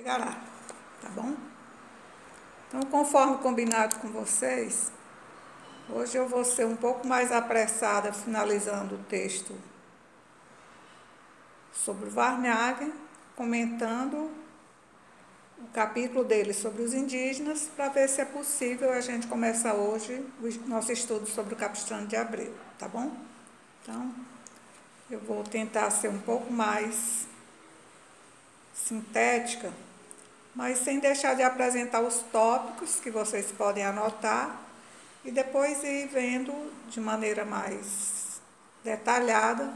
chegará, tá bom? Então, conforme combinado com vocês, hoje eu vou ser um pouco mais apressada finalizando o texto sobre o Varnhagen, comentando o capítulo dele sobre os indígenas, para ver se é possível a gente começar hoje o nosso estudo sobre o Capistrano de Abreu, tá bom? Então, eu vou tentar ser um pouco mais sintética, mas sem deixar de apresentar os tópicos que vocês podem anotar e depois ir vendo de maneira mais detalhada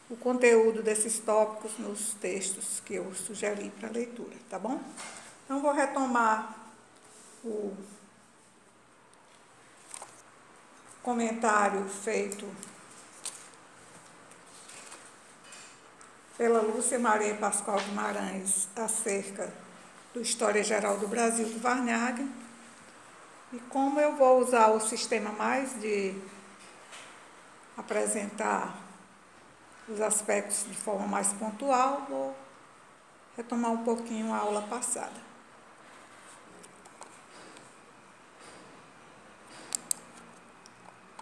o conteúdo desses tópicos nos textos que eu sugeri para leitura, tá bom? Então, vou retomar o comentário feito pela Lúcia Maria Pascoal Guimarães acerca do História Geral do Brasil do Varnhagen. E como eu vou usar o sistema mais de apresentar os aspectos de forma mais pontual, vou retomar um pouquinho a aula passada.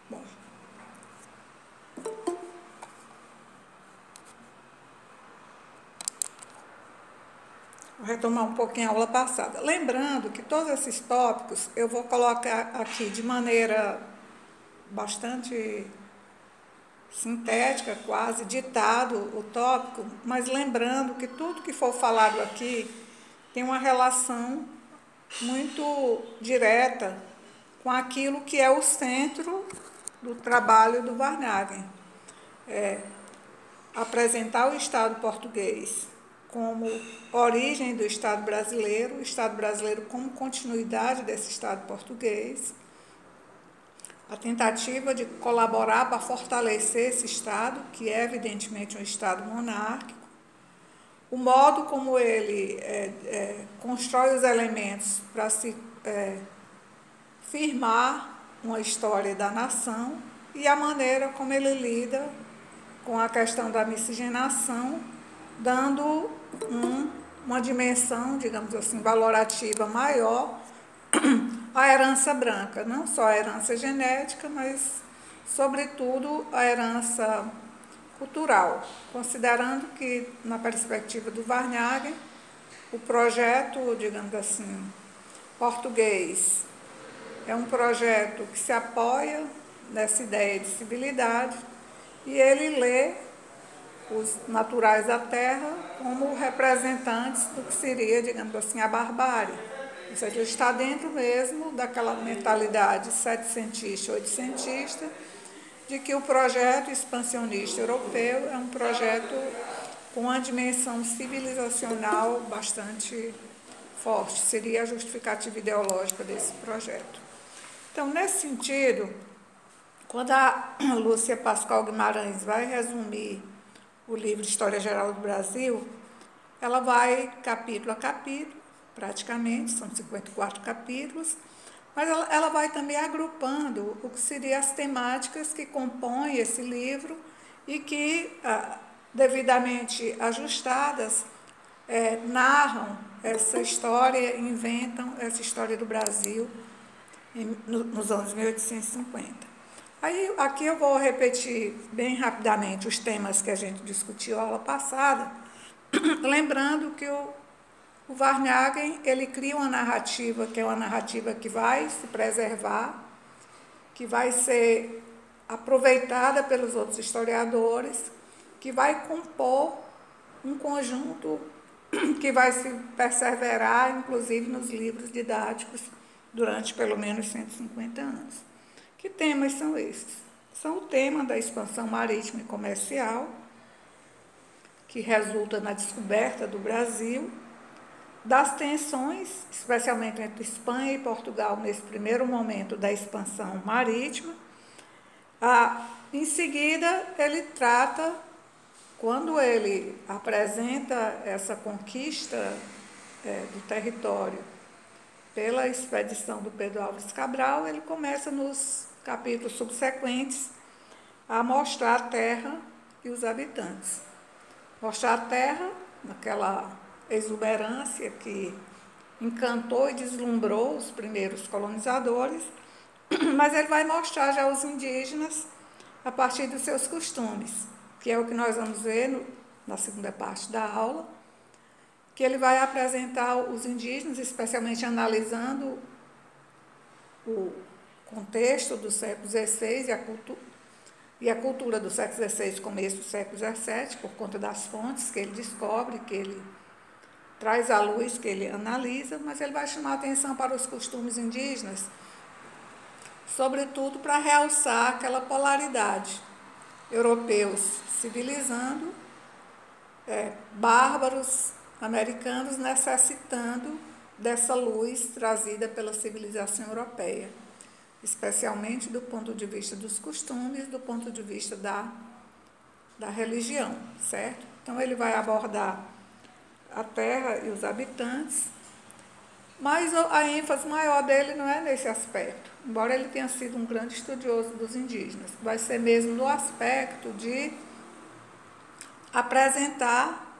Bom, vou retomar um pouquinho a aula passada. Lembrando que todos esses tópicos eu vou colocar aqui de maneira bastante sintética, quase ditado o tópico, mas lembrando que tudo que for falado aqui tem uma relação muito direta com aquilo que é o centro do trabalho do Varnhagen. Apresentar o Estado português como origem do Estado brasileiro, o Estado brasileiro como continuidade desse Estado português, a tentativa de colaborar para fortalecer esse Estado, que é evidentemente um Estado monárquico, o modo como ele constrói os elementos para se firmar uma história da nação e a maneira como ele lida com a questão da miscigenação, dando uma dimensão, digamos assim, valorativa maior à herança branca, não só a herança genética, mas, sobretudo, a herança cultural, considerando que, na perspectiva do Varnhagen, o projeto, digamos assim, português é um projeto que se apoia nessa ideia de civilidade e ele lê os naturais da terra como representantes do que seria, digamos assim, a barbárie. Ou seja, ele está dentro mesmo daquela mentalidade setecentista, oitocentista, de que o projeto expansionista europeu é um projeto com uma dimensão civilizacional bastante forte. Seria a justificativa ideológica desse projeto. Então, nesse sentido, quando a Lúcia Pascoal Guimarães vai resumir o livro História Geral do Brasil, ela vai capítulo a capítulo, praticamente, são 54 capítulos, mas ela vai também agrupando o que seriam as temáticas que compõem esse livro e que, devidamente ajustadas, narram essa história, inventam essa história do Brasil nos anos 1850. Aí, aqui eu vou repetir bem rapidamente os temas que a gente discutiu na aula passada, lembrando que o Varnhagen, ele cria uma narrativa, que é uma narrativa que vai se preservar, que vai ser aproveitada pelos outros historiadores, que vai compor um conjunto que vai se perseverar, inclusive, nos livros didáticos durante pelo menos 150 anos. Que temas são esses? São o tema da expansão marítima e comercial, que resulta na descoberta do Brasil, das tensões, especialmente entre Espanha e Portugal, nesse primeiro momento da expansão marítima. Em seguida, ele trata, quando ele apresenta essa conquista do território pela expedição do Pedro Álvares Cabral, ele começa nos capítulos subsequentes a mostrar a terra e os habitantes. Mostrar a terra, naquela exuberância que encantou e deslumbrou os primeiros colonizadores, mas ele vai mostrar já os indígenas a partir dos seus costumes, que é o que nós vamos ver na segunda parte da aula, que ele vai apresentar os indígenas, especialmente analisando o contexto do século XVI e a cultura do século XVI, começo do século XVII, por conta das fontes que ele descobre, que ele traz à luz, que ele analisa, mas ele vai chamar a atenção para os costumes indígenas, sobretudo para realçar aquela polaridade, europeus civilizando, bárbaros americanos necessitando dessa luz trazida pela civilização europeia, especialmente do ponto de vista dos costumes, do ponto de vista da religião, certo? Então ele vai abordar a terra e os habitantes, mas a ênfase maior dele não é nesse aspecto, embora ele tenha sido um grande estudioso dos indígenas, vai ser mesmo no aspecto de apresentar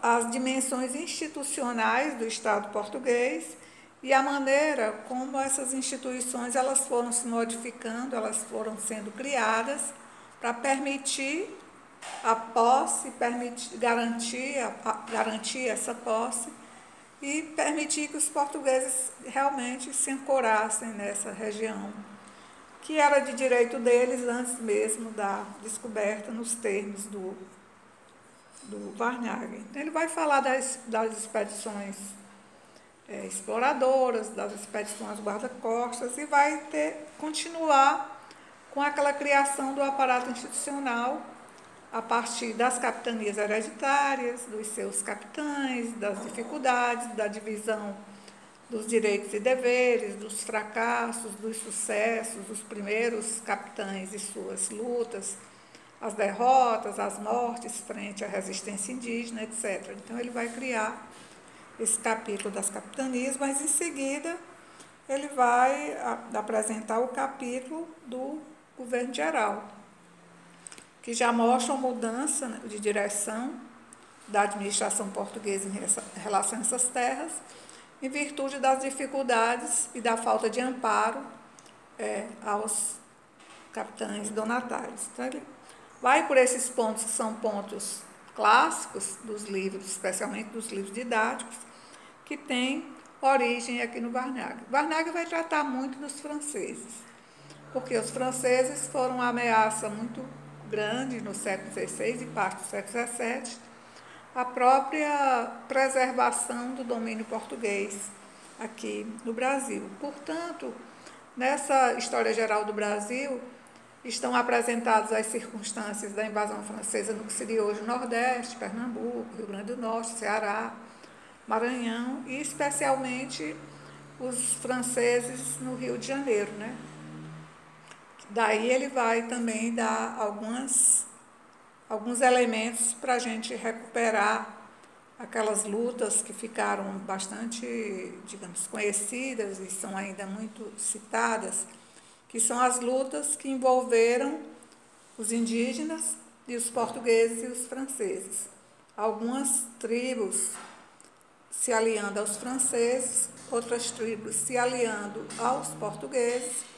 as dimensões institucionais do Estado português e a maneira como essas instituições elas foram se modificando, elas foram sendo criadas para permitir a posse, garantir essa posse e permitir que os portugueses realmente se ancorassem nessa região, que era de direito deles antes mesmo da descoberta nos termos do Varnhagen. Então, ele vai falar das expedições exploradoras, das expedições guarda-costas e vai continuar com aquela criação do aparato institucional a partir das capitanias hereditárias, dos seus capitães, das dificuldades, da divisão dos direitos e deveres, dos fracassos, dos sucessos, dos primeiros capitães e suas lutas, as derrotas, as mortes frente à resistência indígena, etc. Então, ele vai criar esse capítulo das capitanias, mas, em seguida, ele vai apresentar o capítulo do governo geral, que já mostra uma mudança de direção da administração portuguesa em relação a essas terras, em virtude das dificuldades e da falta de amparo aos capitães donatários. Então, ele vai por esses pontos que são pontos clássicos dos livros, especialmente dos livros didáticos, que têm origem aqui no Varnhagen. Varnhagen vai tratar muito dos franceses, porque os franceses foram uma ameaça muito grande no século XVI e parte do século XVII, a própria preservação do domínio português aqui no Brasil. Portanto, nessa História Geral do Brasil, estão apresentadas as circunstâncias da invasão francesa no que seria hoje o Nordeste, Pernambuco, Rio Grande do Norte, Ceará, Maranhão e especialmente os franceses no Rio de Janeiro, né? Daí ele vai também dar alguns elementos para a gente recuperar aquelas lutas que ficaram bastante, digamos, conhecidas e são ainda muito citadas, que são as lutas que envolveram os indígenas e os portugueses e os franceses. Algumas tribos se aliando aos franceses, outras tribos se aliando aos portugueses,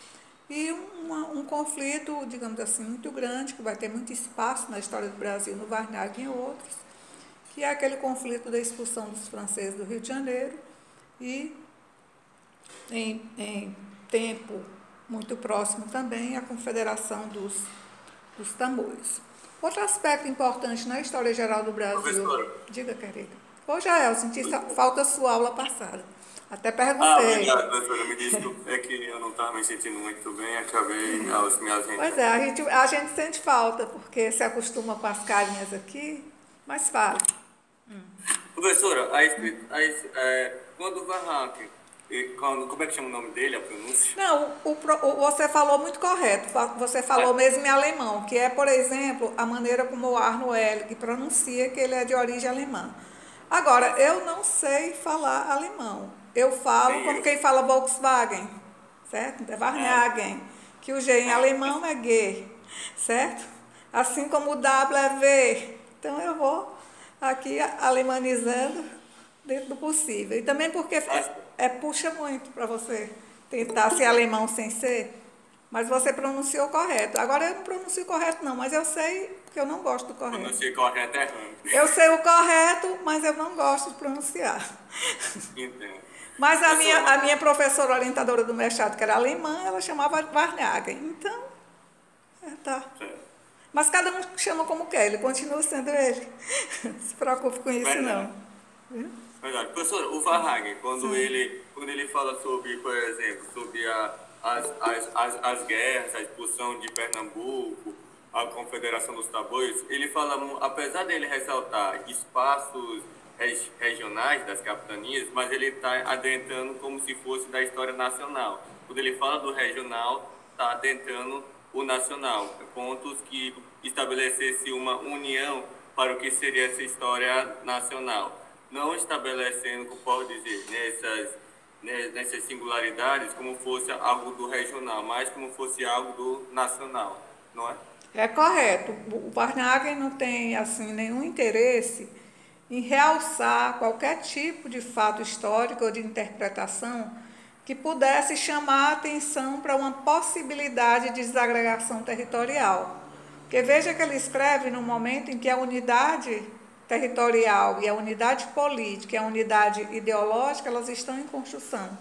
e um conflito, digamos assim, muito grande, que vai ter muito espaço na história do Brasil, no Varnhagen e outros, que é aquele conflito da expulsão dos franceses do Rio de Janeiro e, em tempo muito próximo também, a Confederação dos Tambores. Outro aspecto importante na História Geral do Brasil... Professora. Diga, querida. Ô, Jael, senti falta a sua aula passada. Até perguntei. Obrigado, professora. Me desculpe, é que eu não estava me sentindo muito bem, acabei me ausentando. Pois é, a gente sente falta, porque se acostuma com as carinhas aqui, mas fala. Professora, quando o Varnhagen, como é que chama o nome dele, a pronúncia? Não, você falou muito correto, você falou mesmo em alemão, que é, por exemplo, a maneira como o Arno Elg pronuncia, que ele é de origem alemã. Agora, eu não sei falar alemão. Eu falo como quem fala Volkswagen, certo? É Varnhagen, que o G em alemão é G, certo? Assim como o W é V. Então, eu vou aqui alemanizando dentro do possível. E também porque puxa muito para você tentar ser alemão sem ser, mas você pronunciou correto. Agora eu não pronuncio correto não, mas eu sei que eu não gosto do correto. Pronunciei correto errando. Eu sei o correto, mas eu não gosto de pronunciar. Entendo. Mas a minha professora orientadora do mestrado, que era alemã, ela chamava Varnhagen. Então, tá. Certo. Mas cada um chama como quer, ele continua sendo ele. Não se preocupe com isso, Verdade. não. Verdade. Professor, o Varhagen, quando ele fala sobre, por exemplo, sobre as guerras, a expulsão de Pernambuco, a Confederação dos Taboios, ele fala, apesar dele ressaltar espaços regionais das capitanias, mas ele está adentrando como se fosse da história nacional. Quando ele fala do regional, está adentrando o nacional, pontos que estabelecesse uma união para o que seria essa história nacional, não estabelecendo, como posso dizer, nessas singularidades como fosse algo do regional, mas como fosse algo do nacional, não é? É correto. O Varnhagen não tem assim nenhum interesse em realçar qualquer tipo de fato histórico ou de interpretação que pudesse chamar a atenção para uma possibilidade de desagregação territorial. Porque veja que ele escreve no momento em que a unidade territorial e a unidade política e a unidade ideológica, elas estão em construção.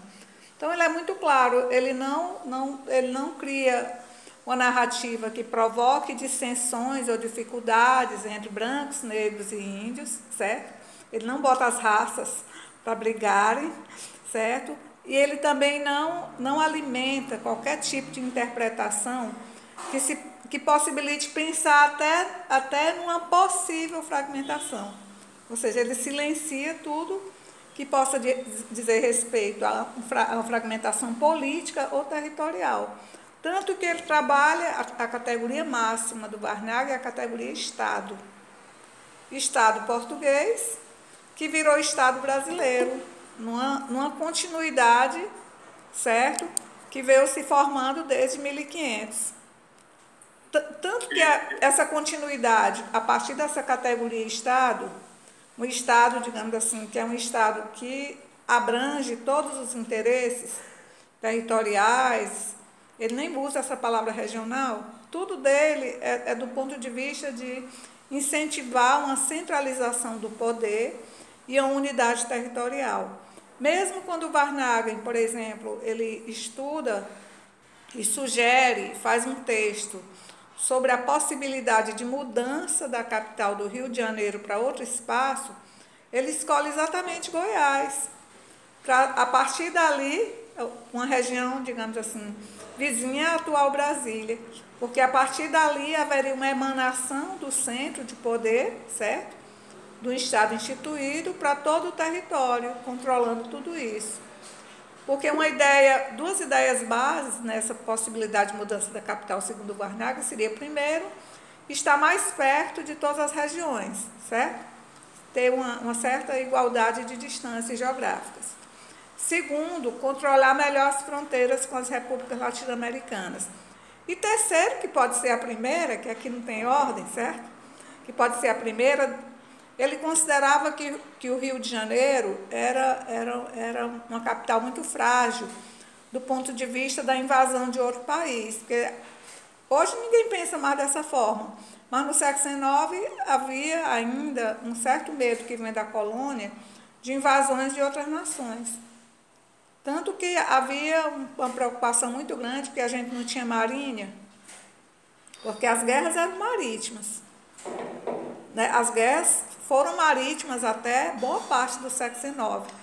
Então ele é muito claro, ele não cria uma narrativa que provoque dissensões ou dificuldades entre brancos, negros e índios, certo? Ele não bota as raças para brigarem, certo? E ele também não alimenta qualquer tipo de interpretação que possibilite pensar até numa possível fragmentação. Ou seja, ele silencia tudo que possa dizer respeito a uma fragmentação política ou territorial. Tanto que ele trabalha a categoria máxima do Varnhagen, a categoria Estado. Estado português, que virou Estado brasileiro, numa continuidade, certo? Que veio se formando desde 1500. Tanto que essa continuidade, a partir dessa categoria Estado, um Estado, digamos assim, que é um Estado que abrange todos os interesses territoriais, ele nem usa essa palavra regional, tudo dele é do ponto de vista de incentivar uma centralização do poder e a unidade territorial. Mesmo quando o Varnhagen, por exemplo, ele estuda e sugere, faz um texto sobre a possibilidade de mudança da capital do Rio de Janeiro para outro espaço, ele escolhe exatamente Goiás, para, a partir dali, uma região, digamos assim, vizinha à atual Brasília, porque a partir dali haveria uma emanação do centro de poder, certo? Do Estado instituído para todo o território, controlando tudo isso. Porque duas ideias bases nessa possibilidade de mudança da capital, segundo o Varnhagen, seria, primeiro, estar mais perto de todas as regiões, certo? Ter uma certa igualdade de distâncias geográficas. Segundo, controlar melhor as fronteiras com as repúblicas latino-americanas. E terceiro, que pode ser a primeira, que aqui não tem ordem, certo? Que pode ser a primeira, ele considerava que o Rio de Janeiro era uma capital muito frágil do ponto de vista da invasão de outro país. Porque hoje ninguém pensa mais dessa forma, mas no século XIX havia ainda um certo medo que vem da colônia de invasões de outras nações. Tanto que havia uma preocupação muito grande, porque a gente não tinha marinha, porque as guerras eram marítimas. As guerras foram marítimas até boa parte do século XIX.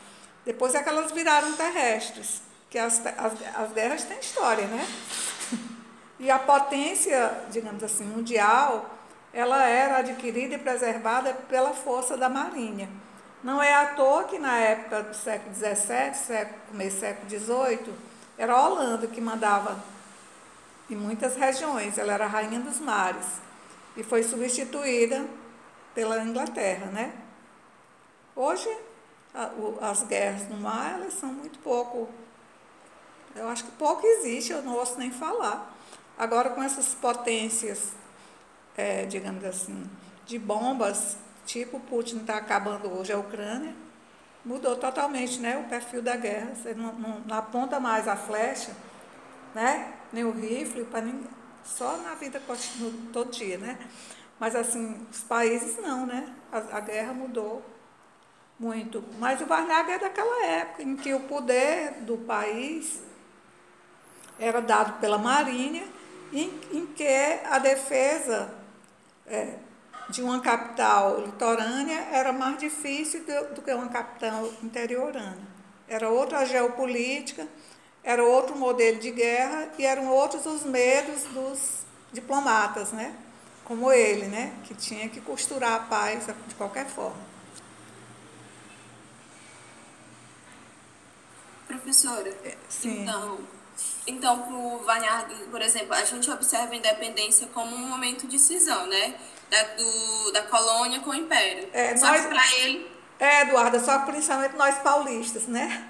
Depois é que elas viraram terrestres, que as guerras têm história, né? E a potência, digamos assim, mundial, ela era adquirida e preservada pela força da marinha. Não é à toa que na época do século XVII, começo do século XVIII, era a Holanda que mandava em muitas regiões, ela era a rainha dos mares, e foi substituída pela Inglaterra, né? Hoje, as guerras no mar, elas são muito pouco, eu acho que pouco existe, eu não ouço nem falar. Agora, com essas potências, digamos assim, de bombas tipo o Putin está acabando hoje a Ucrânia, mudou totalmente, né, o perfil da guerra. Você não aponta mais a flecha, né, nem o rifle para ninguém, só na vida todo dia, né? Mas assim, os países não, né? A guerra mudou muito. Mas o Varnhagen é daquela época em que o poder do país era dado pela Marinha, em que a defesa de uma capital litorânea era mais difícil do que uma capital interiorana. Era outra geopolítica, era outro modelo de guerra e eram outros os medos dos diplomatas, né? Como ele, né? Que tinha que costurar a paz de qualquer forma. Professora, Sim. então para o Varnhagen, por exemplo, a gente observa a independência como um momento de cisão, né? Da colônia com o império. Só que para ele... Eduarda, só que principalmente nós paulistas, né?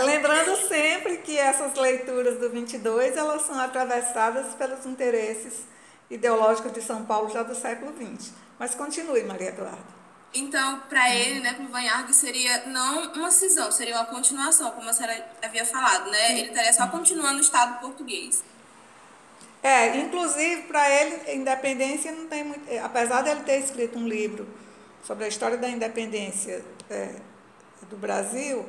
Lembrando sempre que essas leituras do 22, elas são atravessadas pelos interesses ideológicos de São Paulo já do século XX. Mas continue, Maria Eduarda. Então, para ele, né, para o Varnhagen, seria não uma cisão, seria uma continuação, como a senhora havia falado, né? Sim. Ele estaria só continuando o Estado português. Inclusive, para ele, a independência não tem muito... Apesar de ele ter escrito um livro sobre a história da independência do Brasil,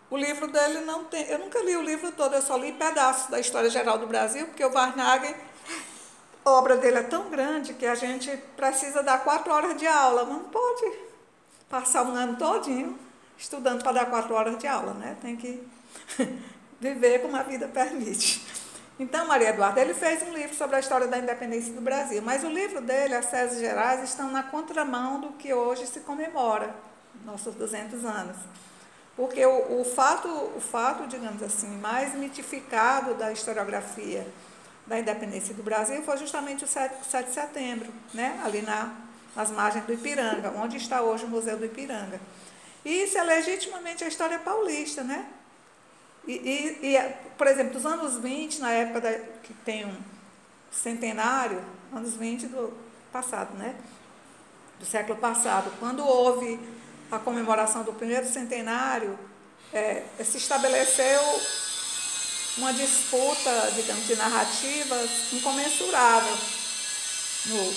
o livro dele não tem... Eu nunca li o livro todo, eu só li pedaços da história geral do Brasil, porque o Varnhagen, a obra dele é tão grande que a gente precisa dar 4 horas de aula, mas não pode passar um ano todinho estudando para dar 4 horas de aula, né? Tem que viver como a vida permite. Então, Maria Eduarda, ele fez um livro sobre a história da independência do Brasil, mas o livro dele, as teses gerais, estão na contramão do que hoje se comemora, nossos 200 anos. Porque o fato, digamos assim, mais mitificado da historiografia da independência do Brasil foi justamente o 7 de setembro, né? Ali nas margens do Ipiranga, onde está hoje o Museu do Ipiranga. E isso é legitimamente a história paulista, né? Por exemplo, dos anos 20, na época que tem um centenário, anos 20 do passado, né? Do século passado, quando houve a comemoração do primeiro centenário, se estabeleceu uma disputa, digamos, de narrativas incomensurável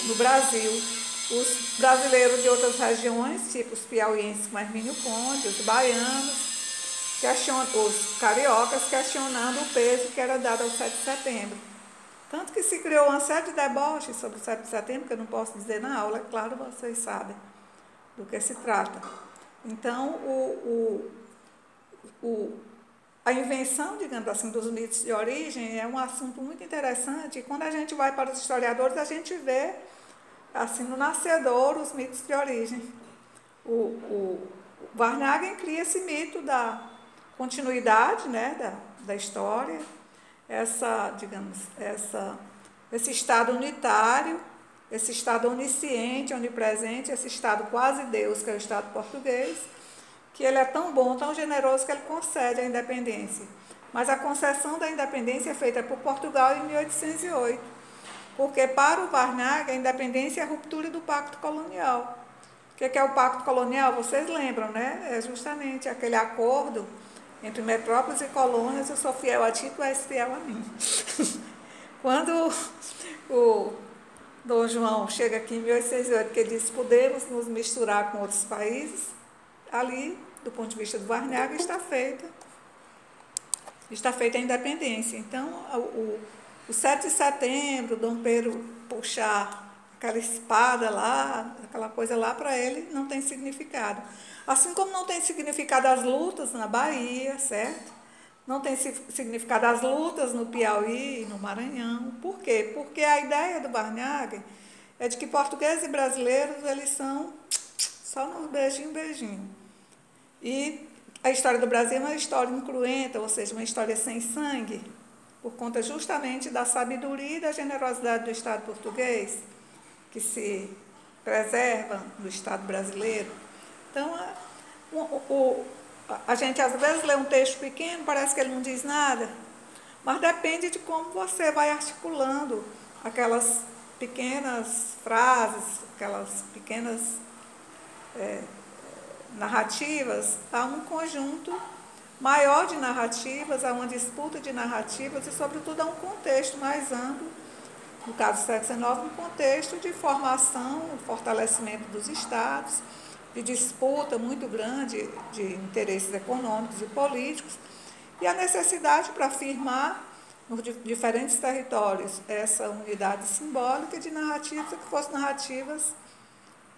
no Brasil. Os brasileiros de outras regiões, tipo os piauienses com Hermínio Conde, os baianos, os cariocas questionando o peso que era dado ao 7 de setembro. Tanto que se criou uma série de deboches sobre o 7 de setembro, que eu não posso dizer na aula, é claro, vocês sabem do que se trata. Então, a invenção, digamos assim, dos mitos de origem é um assunto muito interessante, e quando a gente vai para os historiadores, a gente vê, assim, no nascedor, os mitos de origem. O Varnhagen cria esse mito da continuidade, né, da história, esse estado unitário, esse estado onisciente, onipresente, esse estado quase Deus, que é o estado português, que ele é tão bom, tão generoso, que ele concede a independência. Mas a concessão da independência é feita por Portugal em 1808, porque para o Varnhagen a independência é a ruptura do pacto colonial. O que é o pacto colonial? Vocês lembram, né? É justamente aquele acordo entre metrópoles e colônias: eu sou fiel a ti, tu és fiel a mim. Quando o Dom João chega aqui em 1808, que ele diz: podemos nos misturar com outros países, ali, do ponto de vista do Varnhagen, está feita a independência. Então, o 7 de setembro, Dom Pedro puxar aquela espada lá, aquela coisa lá, para ele não tem significado. Assim como não tem significado as lutas na Bahia, certo? Não tem significado as lutas no Piauí e no Maranhão. Por quê? Porque a ideia do Varnhagen é de que portugueses e brasileiros, eles são só no beijinho, beijinho. E a história do Brasil é uma história incruenta, ou seja, uma história sem sangue, por conta justamente da sabedoria e da generosidade do Estado português, que se preserva no Estado brasileiro. Então, a gente às vezes lê um texto pequeno, parece que ele não diz nada, mas depende de como você vai articulando aquelas pequenas frases, aquelas pequenas narrativas, há um conjunto maior de narrativas, há uma disputa de narrativas e, sobretudo, há um contexto mais amplo, no caso do século XIX, um contexto de formação, fortalecimento dos estados, de disputa muito grande de interesses econômicos e políticos, e a necessidade para afirmar nos diferentes territórios essa unidade simbólica de narrativas que fossem narrativas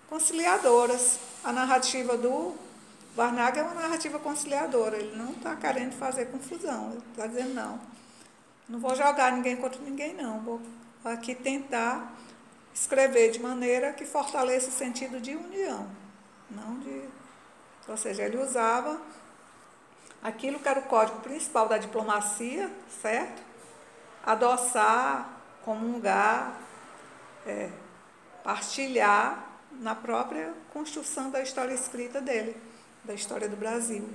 conciliadoras. A narrativa do Varnhagen é uma narrativa conciliadora, ele não está querendo fazer confusão, ele está dizendo não vou jogar ninguém contra ninguém não, vou aqui tentar escrever de maneira que fortaleça o sentido de união, não de... Ou seja, ele usava aquilo que era o código principal da diplomacia, certo? Adoçar, comungar, partilhar na própria construção da história escrita dele, da história do Brasil.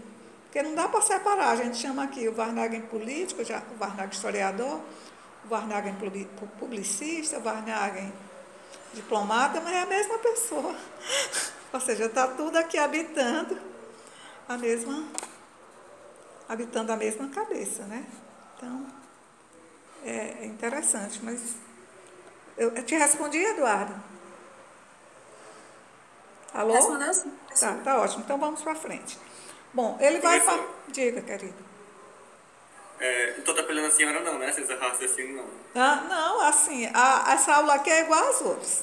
Porque não dá para separar, a gente chama aqui o Varnhagen político, o Varnhagen historiador, o Varnhagen publicista, o Varnhagen diplomata, mas é a mesma pessoa. Ou seja, está tudo aqui habitando a mesma cabeça, né? Então, é interessante, mas eu te respondi, Eduardo? Alô? Respondeu sim. Tá ótimo. Então, vamos para frente. Bom, ele vai falar... Diga, querido. Não estou atrapalhando a senhora não, né? Vocês raciocínio não. Não, assim, essa aula aqui é igual às outras.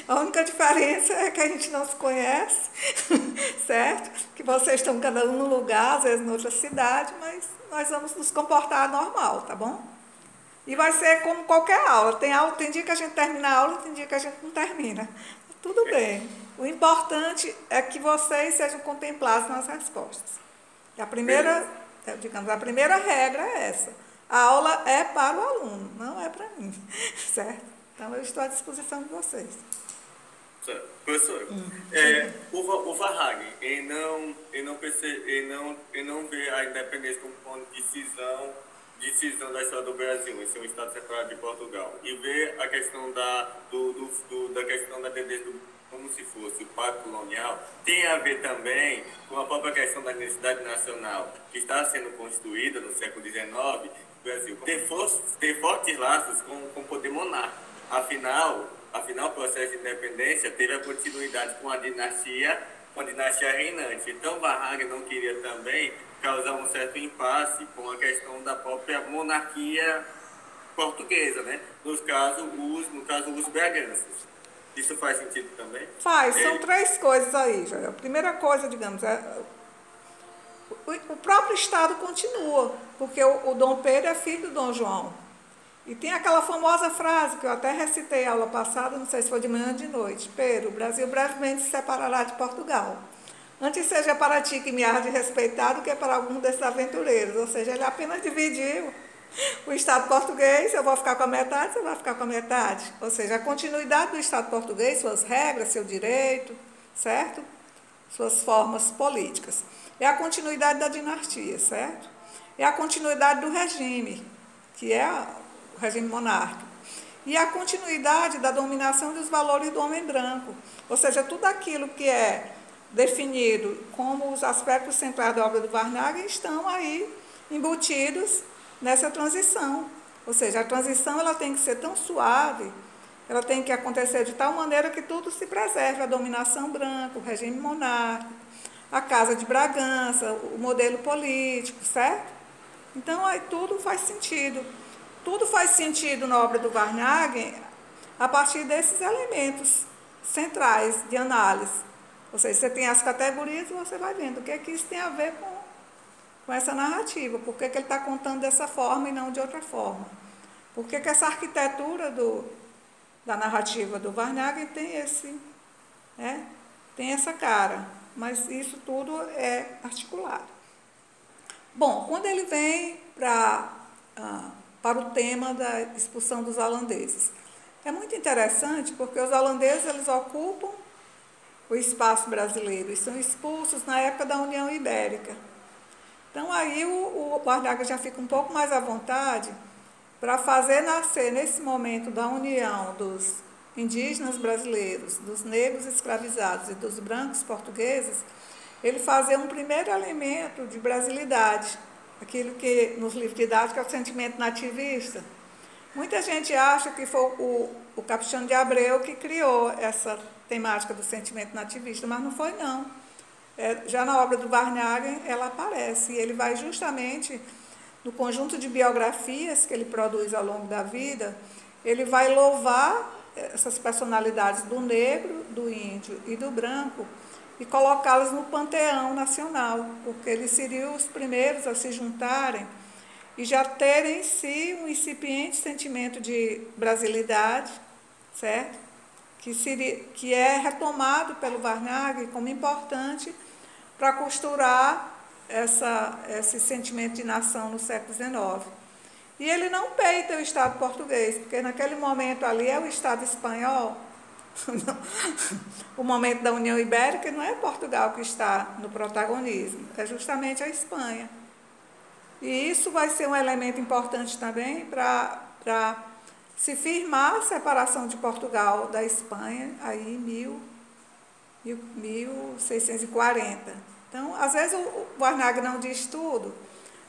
A única diferença é que a gente não se conhece, certo? Que vocês estão cada um no lugar, às vezes em outra cidade, mas nós vamos nos comportar normal, tá bom? E vai ser como qualquer aula. Tem dia que a gente termina a aula, tem dia que a gente não termina. Tudo bem. O importante é que vocês sejam contemplados nas respostas. E a primeira regra é essa. A aula é para o aluno, não é para mim, certo? Então, eu estou à disposição de vocês. Certo. Professor, o Varnhagen, ele não vê a independência como ponto de decisão da história do Brasil, em ser um Estado separado de Portugal, e vê a questão da questão da tendência como se fosse o pacto colonial, tem a ver também com a própria questão da identidade nacional, que está sendo construída no século XIX, no Brasil, ter fortes laços com o poder monárquico. Afinal, o processo de independência teve a continuidade com a dinastia reinante. Então, Varnhagen não queria também causar um certo impasse com a questão da própria monarquia portuguesa, né? No caso, os braganças. Isso faz sentido também? Faz, são três coisas aí, Joel. A primeira coisa, digamos, o próprio Estado continua, porque o Dom Pedro é filho do Dom João. E tem aquela famosa frase que eu até recitei aula passada, não sei se foi de manhã ou de noite: Pedro, o Brasil brevemente se separará de Portugal. Antes seja para ti que me há de respeitar do que para algum desses aventureiros. Ou seja, ele apenas dividiu o Estado português, eu vou ficar com a metade, você vai ficar com a metade. Ou seja, a continuidade do Estado português, suas regras, seu direito, certo? Suas formas políticas. É a continuidade da dinastia, certo? É a continuidade do regime, que é o regime monárquico. E a continuidade da dominação dos valores do homem branco. Ou seja, tudo aquilo que é definido como os aspectos centrais da obra do Varnhagen estão aí embutidos nessa transição. Ou seja, a transição ela tem que ser tão suave, ela tem que acontecer de tal maneira que tudo se preserve, a dominação branca, o regime monárquico, a Casa de Bragança, o modelo político, certo? Então, aí tudo faz sentido. Tudo faz sentido na obra do Varnhagen a partir desses elementos centrais de análise. Ou seja, você tem as categorias e você vai vendo o que é que isso tem a ver com essa narrativa, por que ele está contando dessa forma e não de outra forma. Por que essa arquitetura da narrativa do Varnhagen tem essa cara, mas isso tudo é articulado. Bom, quando ele vem para o tema da expulsão dos holandeses, é muito interessante porque os holandeses eles ocupam o espaço brasileiro e são expulsos na época da União Ibérica. Então, aí o Varnhagen já fica um pouco mais à vontade para fazer nascer, nesse momento da união indígenas brasileiros, dos negros escravizados e dos brancos portugueses, ele fazia um primeiro elemento de brasilidade, aquilo que nos livros didáticos é o sentimento nativista. Muita gente acha que foi o Capistrano de Abreu que criou essa temática do sentimento nativista, mas não foi não. Já na obra do Varnhagen ela aparece, e ele vai justamente no conjunto de biografias que ele produz ao longo da vida, ele vai louvar essas personalidades do negro, do índio e do branco e colocá-las no panteão nacional, porque eles seriam os primeiros a se juntarem e já terem em si um incipiente sentimento de brasilidade, certo? Que é retomado pelo Varnhagen como importante para costurar esse sentimento de nação no século XIX. E ele não peita o Estado português, porque naquele momento ali é o Estado espanhol, o momento da União Ibérica, não é Portugal que está no protagonismo, é justamente a Espanha. E isso vai ser um elemento importante também para se firmar a separação de Portugal da Espanha aí em 1640. Então, às vezes o Varnhagen não diz tudo,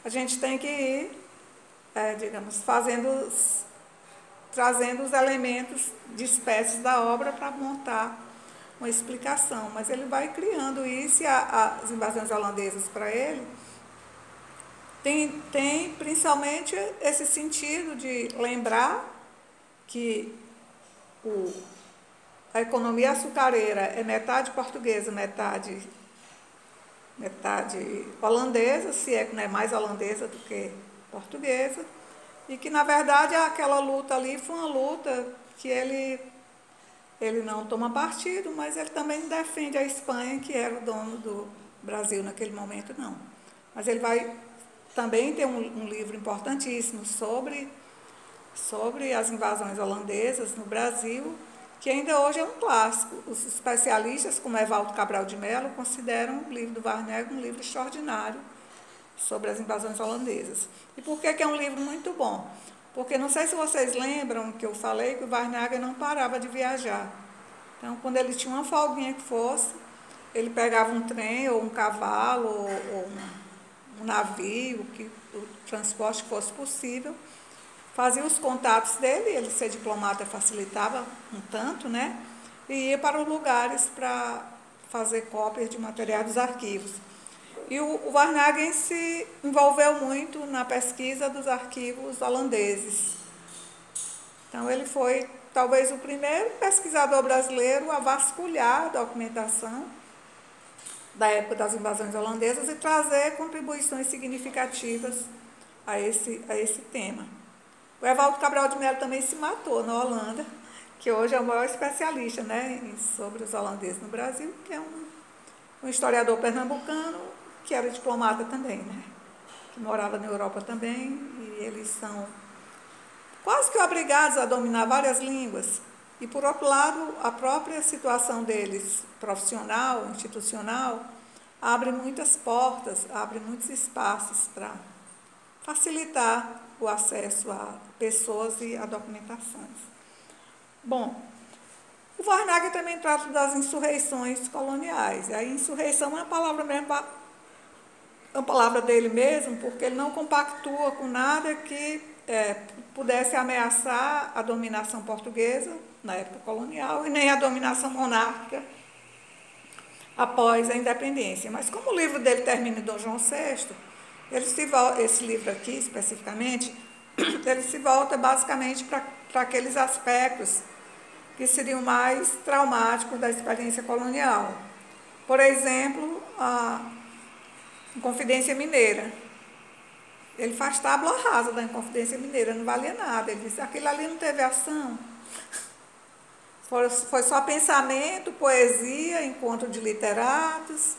a gente tem que ir, digamos, trazendo os elementos de espécies da obra para montar uma explicação. Mas ele vai criando isso, e as invasões holandesas para ele tem principalmente esse sentido de lembrar que a economia açucareira é metade portuguesa, metade holandesa, se é que não é mais holandesa do que portuguesa, e que, na verdade, aquela luta ali foi uma luta que ele não toma partido, mas ele também defende a Espanha, que era o dono do Brasil naquele momento, não. Mas ele vai também ter um livro importantíssimo sobre as invasões holandesas no Brasil, que ainda hoje é um clássico. Os especialistas, como Evaldo Cabral de Mello, consideram o livro do Varnhagen um livro extraordinário sobre as invasões holandesas. E por que é um livro muito bom? Porque não sei se vocês lembram que eu falei que o Varnhagen não parava de viajar. Então, quando ele tinha uma folguinha que fosse, ele pegava um trem ou um cavalo ou um navio, o transporte que fosse possível, fazia os contatos dele, ele ser diplomata facilitava um tanto, né? E ia para os lugares para fazer cópias de materiais dos arquivos. E o Varnhagen se envolveu muito na pesquisa dos arquivos holandeses. Então, ele foi talvez o primeiro pesquisador brasileiro a vasculhar a documentação da época das invasões holandesas e trazer contribuições significativas a esse tema. O Evaldo Cabral de Mello também se matou na Holanda, que hoje é o maior especialista, né, sobre os holandeses no Brasil, que é um historiador pernambucano, que era diplomata também, né, que morava na Europa também, e eles são quase que obrigados a dominar várias línguas. E, por outro lado, a própria situação deles, profissional, institucional, abre muitas portas, abre muitos espaços para facilitar o acesso a pessoas e a documentações. Bom, o Varnhagen também trata das insurreições coloniais. A insurreição é uma palavra mesmo, é uma palavra dele mesmo, porque ele não compactua com nada que pudesse ameaçar a dominação portuguesa na época colonial e nem a dominação monárquica após a independência. Mas como o livro dele termina em Dom João VI, esse livro aqui, especificamente, ele se volta basicamente para aqueles aspectos que seriam mais traumáticos da experiência colonial. Por exemplo, a Inconfidência Mineira. Ele faz tábua rasa da Inconfidência Mineira, não valia nada. Ele disse, aquilo ali não teve ação. Foi só pensamento, poesia, encontro de literatos,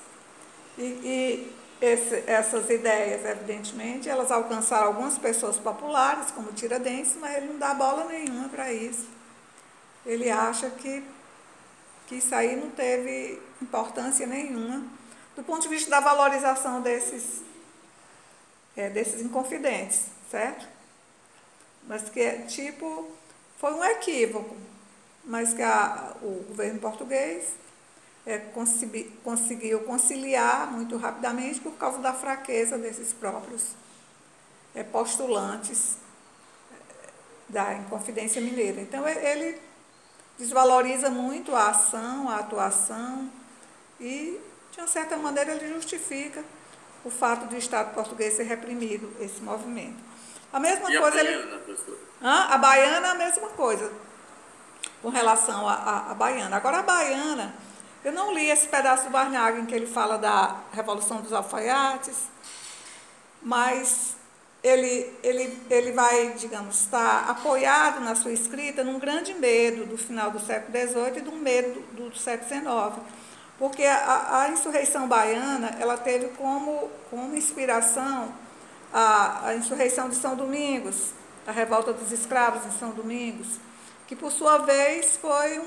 essas ideias, evidentemente, elas alcançaram algumas pessoas populares, como Tiradentes, mas ele não dá bola nenhuma para isso. Ele acha que isso aí não teve importância nenhuma, do ponto de vista da valorização desses inconfidentes, certo? Mas que, foi um equívoco. mas que o governo português conseguiu conciliar muito rapidamente por causa da fraqueza desses próprios postulantes da Inconfidência Mineira. Então, ele desvaloriza muito a ação, a atuação e, de uma certa maneira, ele justifica o fato do Estado português ser reprimido, esse movimento. A mesma e coisa... a baiana, professor? A baiana, a mesma coisa, com relação à baiana. Agora, a baiana, eu não li esse pedaço do Varnhagen em que ele fala da Revolução dos Alfaiates, mas ele vai, digamos, estar apoiado na sua escrita num grande medo do final do século XVIII e do medo do século XIX, porque a insurreição baiana, ela teve como inspiração a insurreição de São Domingos, a revolta dos escravos em São Domingos, que por sua vez foi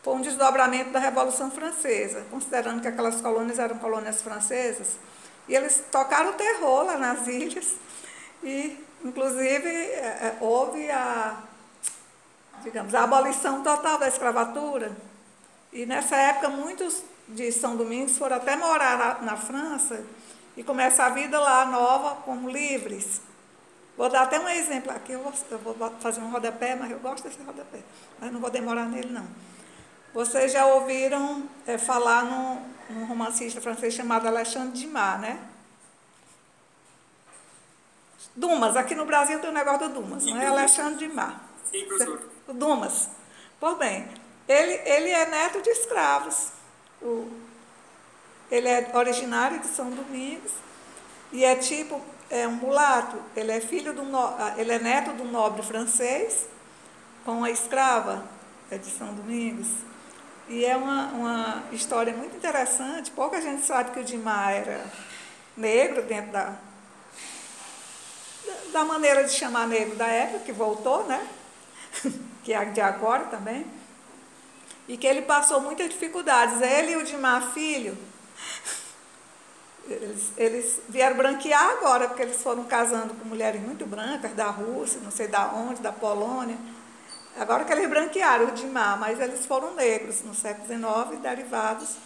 um desdobramento da Revolução Francesa, considerando que aquelas colônias eram colônias francesas, e eles tocaram o terror lá nas ilhas, e inclusive houve a abolição total da escravatura, e nessa época muitos de São Domingos foram até morar na França e começar a vida lá nova como livres. Vou dar até um exemplo aqui, eu vou fazer um rodapé, mas eu gosto desse rodapé, mas não vou demorar nele não. Vocês já ouviram falar num romancista francês chamado Alexandre Dumas, né? Dumas, aqui no Brasil tem o negócio do Dumas, não é Alexandre Dumas. Sim, professor. O Dumas. Pois bem, ele é neto de escravos. Ele é originário de São Domingos e é um mulato. Ele é neto de um nobre francês com uma escrava de São Domingos. E é uma história muito interessante. Pouca gente sabe que o Dumas era negro dentro da maneira de chamar negro da época, que voltou, né? Que é de agora também. E que ele passou muitas dificuldades. Ele e o Dumas filho, eles vieram branquear agora, porque eles foram casando com mulheres muito brancas, da Rússia, não sei da onde, da Polônia. Agora que eles branquearam o Dumas, mas eles foram negros no século XIX, derivados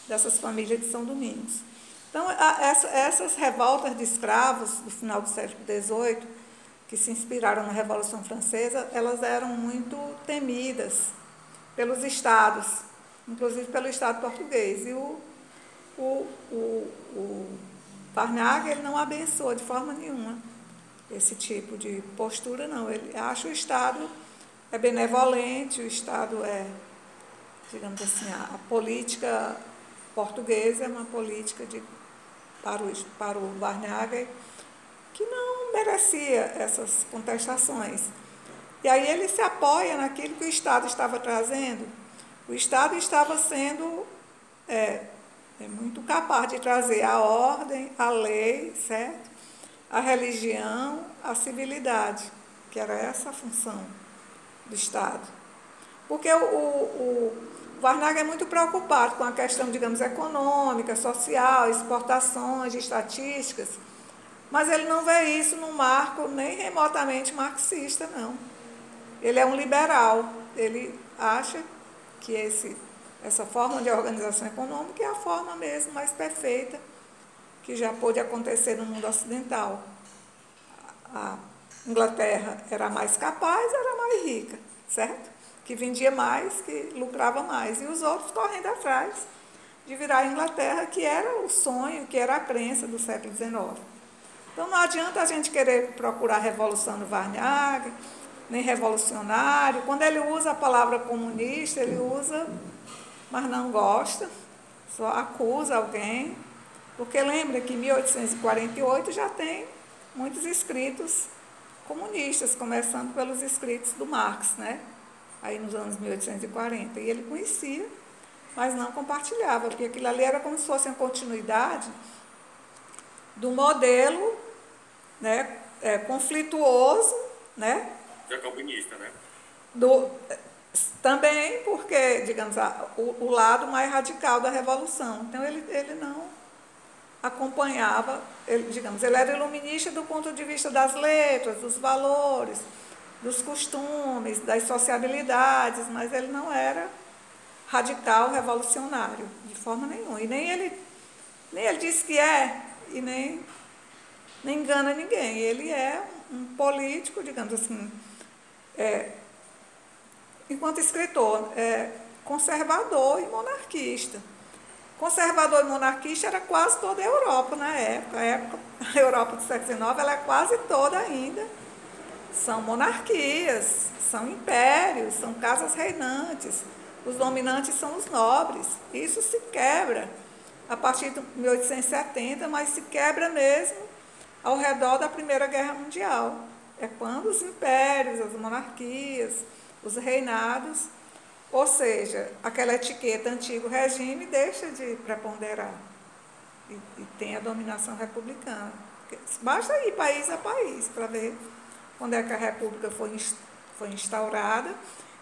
dessas famílias de São Domingos. Então, essas revoltas de escravos do final do século XVIII, que se inspiraram na Revolução Francesa, elas eram muito temidas pelos estados, inclusive pelo Estado português. E o Varnhagen, ele não abençoa de forma nenhuma esse tipo de postura, não. Ele acha o Estado benevolente, o Estado digamos assim, a política portuguesa é uma política para o Varnhagen que não merecia essas contestações. E aí ele se apoia naquilo que o Estado estava trazendo. O Estado estava sendo muito capaz de trazer a ordem, a lei, certo? A religião, a civilidade, que era essa a função do Estado. Porque o Varnhagen é muito preocupado com a questão, digamos, econômica, social, exportações, estatísticas, mas ele não vê isso num marco nem remotamente marxista, não. Ele é um liberal, ele acha que essa forma de organização econômica é a forma mesmo mais perfeita que já pôde acontecer no mundo ocidental. A Inglaterra era mais capaz, era mais rica, certo? Que vendia mais, que lucrava mais. E os outros correndo atrás de virar a Inglaterra, que era o sonho, que era a crença do século XIX. Então não adianta a gente querer procurar revolução no Varnhagen, nem revolucionário. Quando ele usa a palavra comunista, ele usa, mas não gosta, só acusa alguém. Porque lembra que em 1848 já tem muitos escritos comunistas, começando pelos escritos do Marx, né? Aí nos anos 1840. E ele conhecia, mas não compartilhava, porque aquilo ali era como se fosse uma continuidade do modelo, né, conflituoso, né? Jacobinista, né? Também porque, digamos, o lado mais radical da Revolução. Então, ele não acompanhava, ele era iluminista do ponto de vista das letras, dos valores, dos costumes, das sociabilidades, mas ele não era radical, revolucionário, de forma nenhuma. E nem ele diz que é, e nem engana ninguém. Ele é um político, digamos assim, enquanto escritor, conservador e monarquista. Conservador e monarquista era quase toda a Europa na época. A Europa do século XIX, ela é quase toda ainda. São monarquias, são impérios, são casas reinantes. Os dominantes são os nobres. Isso se quebra a partir de 1870, mas se quebra mesmo ao redor da Primeira Guerra Mundial. É quando os impérios, as monarquias, os reinados, ou seja, aquela etiqueta antigo regime deixa de preponderar e tem a dominação republicana. Basta ir país a país para ver quando é que a República foi instaurada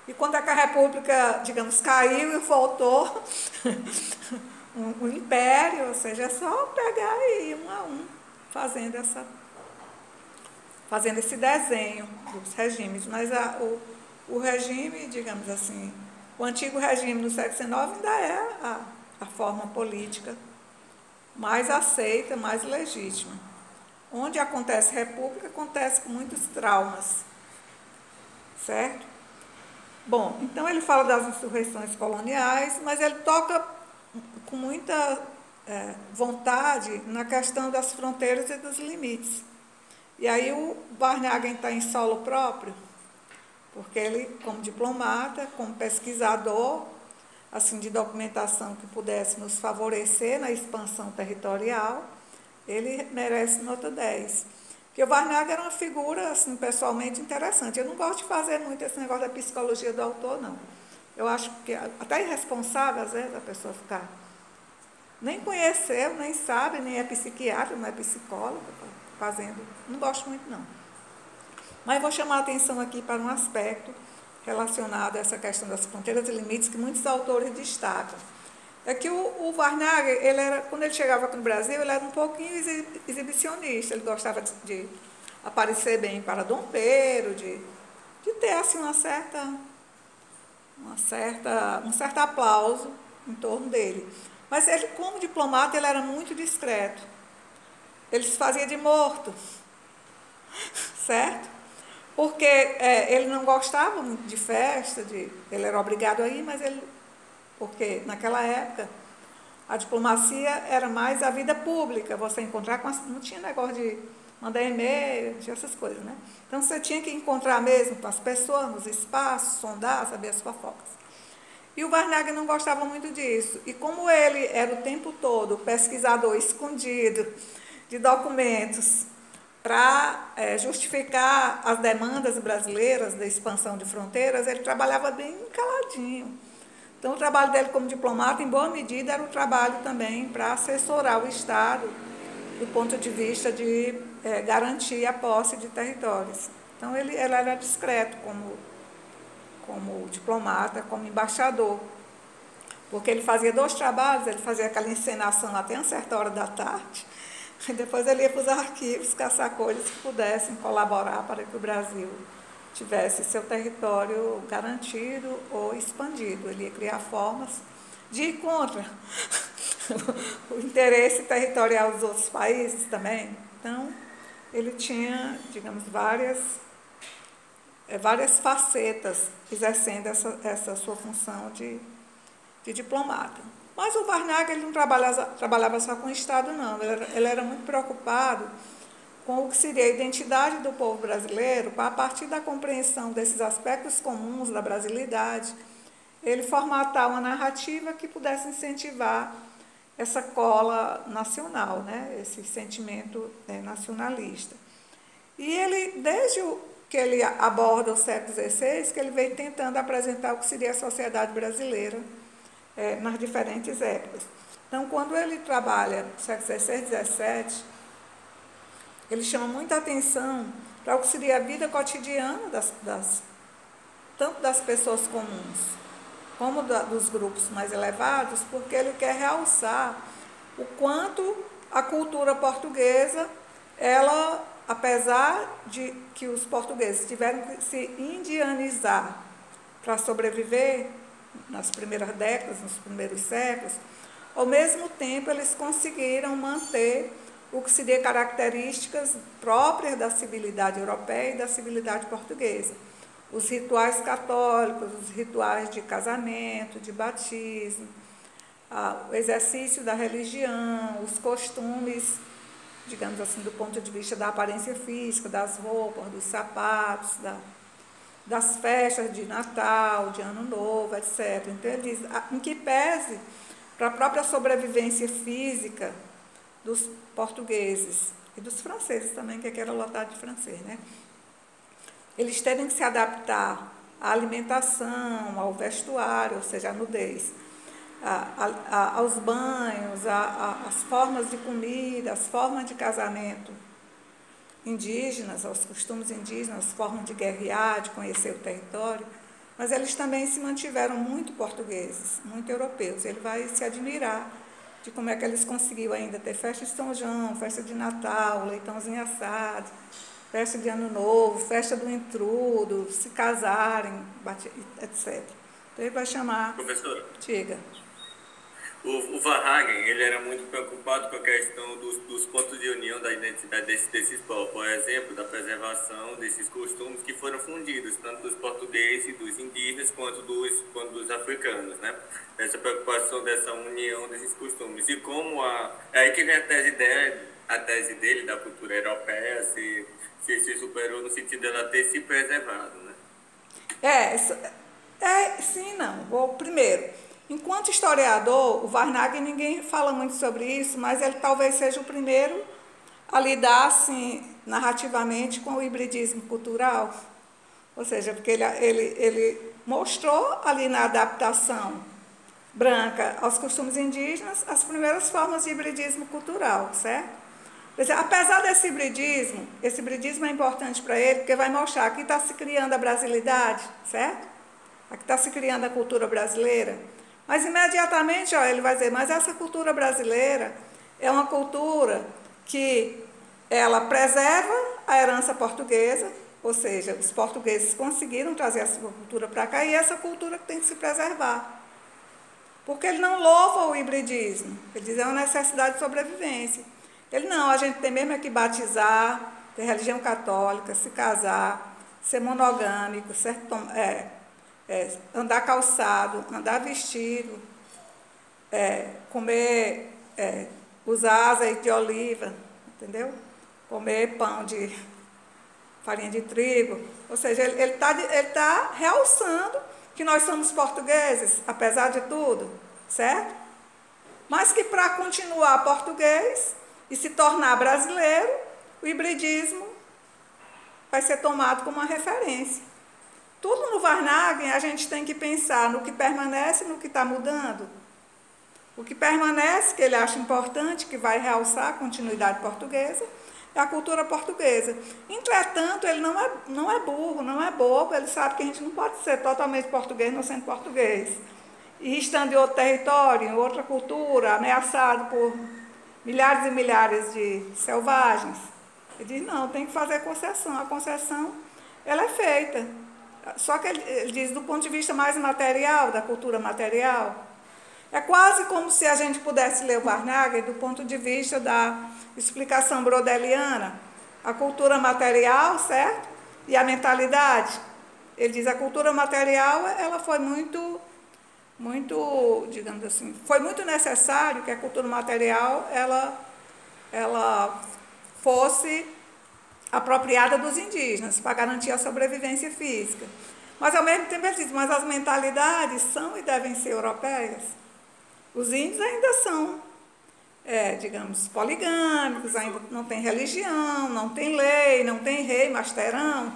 e quando é que a República, digamos, caiu e voltou um império, ou seja, é só pegar e ir um a um fazendo esse desenho dos regimes. Mas o regime, digamos assim, o antigo regime no século XIX ainda é a forma política mais aceita, mais legítima. Onde acontece república, acontece com muitos traumas, certo? Bom, então ele fala das insurreições coloniais, mas ele toca com muita vontade na questão das fronteiras e dos limites. E aí o Varnhagen está em solo próprio, porque ele, como diplomata, como pesquisador, assim, de documentação que pudesse nos favorecer na expansão territorial, ele merece nota 10. Porque o Varnhagen era uma figura, assim, pessoalmente interessante. Eu não gosto de fazer muito esse negócio da psicologia do autor, não. Eu acho que até irresponsável, às vezes, a pessoa ficar... Nem conheceu, nem sabe, nem é psiquiatra, não é psicóloga, fazendo... Não gosto muito, não. Mas vou chamar a atenção aqui para um aspecto relacionado a essa questão das fronteiras e limites que muitos autores destacam. É que o Varnhagen, quando ele chegava aqui no Brasil, ele era um pouquinho exibicionista, ele gostava de aparecer bem para Dom Pedro, de ter assim, um certo aplauso em torno dele. Mas ele, como diplomata, ele era muito discreto. Ele se fazia de morto, certo? Porque ele não gostava muito de festa, ele era obrigado a ir, mas porque naquela época a diplomacia era mais a vida pública, você encontrar não tinha negócio de mandar e-mail, essas coisas, né? Então você tinha que encontrar mesmo com as pessoas, nos espaços, sondar, saber as fofocas. E o Varnhagen não gostava muito disso. E como ele era o tempo todo pesquisador escondido de documentos para justificar as demandas brasileiras da expansão de fronteiras, ele trabalhava bem caladinho. Então, o trabalho dele como diplomata, em boa medida, era um trabalho também para assessorar o Estado do ponto de vista de garantir a posse de territórios. Então, ele era discreto como diplomata, como embaixador, porque ele fazia 2 trabalhos, ele fazia aquela encenação até uma certa hora da tarde, e depois ele ia para os arquivos caçar coisas que pudessem colaborar para que o Brasil tivesse seu território garantido ou expandido. Ele ia criar formas de ir contra o interesse territorial dos outros países também. Então, ele tinha, digamos, várias facetas exercendo essa sua função de diplomata. Mas o Varnhagen ele não trabalhava só com o Estado, não. Ele era muito preocupado com o que seria a identidade do povo brasileiro, para, a partir da compreensão desses aspectos comuns da brasilidade, ele formatar uma narrativa que pudesse incentivar essa cola nacional, né? Esse sentimento nacionalista. E ele, desde que ele aborda o século XVI, que ele veio tentando apresentar o que seria a sociedade brasileira nas diferentes épocas. Então, quando ele trabalha no século XVI e XVII, ele chama muita atenção para o que seria a vida cotidiana tanto das pessoas comuns, como dos grupos mais elevados, porque ele quer realçar o quanto a cultura portuguesa ela apesar de que os portugueses tiveram que se indianizar para sobreviver nas primeiras décadas, nos primeiros séculos, ao mesmo tempo eles conseguiram manter o que seria características próprias da civilidade europeia e da civilidade portuguesa. Os rituais católicos, os rituais de casamento, de batismo, o exercício da religião, os costumes, digamos assim, do ponto de vista da aparência física, das roupas, dos sapatos, das festas de Natal, de Ano Novo, etc. Então, ele diz, em que pese para a própria sobrevivência física dos portugueses e dos franceses também, que aqui era lotado de francês, né? Eles terem que se adaptar à alimentação, ao vestuário, ou seja, à nudez, aos banhos, às formas de comida, às formas de casamento indígenas, aos costumes indígenas, às formas de guerrear, de conhecer o território, mas eles também se mantiveram muito portugueses, muito europeus. Ele vai se admirar de como é que eles conseguiram ainda ter festa de São João, festa de Natal, leitãozinho assado, festa de Ano Novo, festa do intrudo, se casarem, etc. Então ele vai chamar... Professora? Diga. O Verhagen, ele era muito preocupado com a questão dos pontos de união da identidade desses povos, por exemplo, da preservação desses costumes que foram fundidos, tanto dos portugueses, dos indígenas, quanto dos africanos, né? Essa preocupação dessa união desses costumes. E como é aí que vem a tese dele da cultura europeia se superou no sentido dela ter se preservado, né? Sim, não. Primeiro, enquanto historiador, o Varnhagen, ninguém fala muito sobre isso, mas ele talvez seja o primeiro a lidar, assim, narrativamente com o hibridismo cultural. Ou seja, porque ele mostrou ali na adaptação branca aos costumes indígenas as primeiras formas de hibridismo cultural, certo? Apesar desse hibridismo, esse hibridismo é importante para ele, porque vai mostrar que está se criando a brasilidade, certo? Aqui está se criando a cultura brasileira. Mas imediatamente, ele vai dizer, mas essa cultura brasileira é uma cultura que ela preserva a herança portuguesa, ou seja, os portugueses conseguiram trazer a sua cultura para cá, e essa cultura tem que se preservar. Porque ele não louva o hibridismo, ele diz que é uma necessidade de sobrevivência. Ele não, a gente tem mesmo que batizar, ter religião católica, se casar, ser monogâmico, andar calçado, andar vestido, comer, usar azeite de oliva, entendeu? Comer pão de farinha de trigo. Ou seja, ele tá realçando que nós somos portugueses, apesar de tudo, certo? Mas que para continuar português e se tornar brasileiro, o hibridismo vai ser tomado como uma referência. Tudo no Varnhagen a gente tem que pensar no que permanece e no que está mudando. O que permanece, que ele acha importante, que vai realçar a continuidade portuguesa, é a cultura portuguesa. Entretanto, ele não é burro, não é bobo, ele sabe que a gente não pode ser totalmente português não sendo português. E estando em outro território, em outra cultura, ameaçado por milhares e milhares de selvagens. Ele diz, não, tem que fazer concessão. A concessão, ela é feita. Só que ele diz, do ponto de vista mais material, da cultura material, é quase como se a gente pudesse ler o Varnhagen do ponto de vista da explicação brodeliana, a cultura material, certo? E a mentalidade. Ele diz, a cultura material, ela foi muito, digamos assim, foi muito necessário que a cultura material, ela fosse apropriada dos indígenas, para garantir a sobrevivência física. Mas, ao mesmo tempo, ele diz, mas as mentalidades são e devem ser europeias. Os índios ainda são, digamos, poligâmicos, ainda não tem religião, não tem lei, não tem rei, mas terão.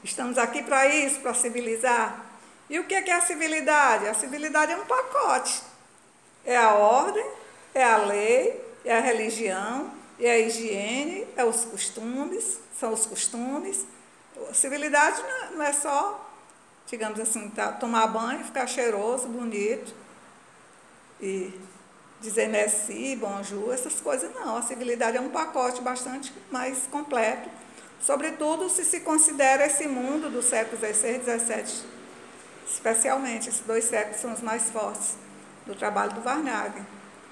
Estamos aqui para isso, para civilizar. E o que é a civilidade? A civilidade é um pacote. É a ordem, é a lei, é a religião, é a higiene, é os costumes, são os costumes. A civilidade não é só, digamos assim, tomar banho, ficar cheiroso, bonito e dizer merci, bonjour, essas coisas não. A civilidade é um pacote bastante mais completo, sobretudo se considera esse mundo do século XVI e XVII, especialmente. Esses 2 séculos são os mais fortes do trabalho do Varnhagen.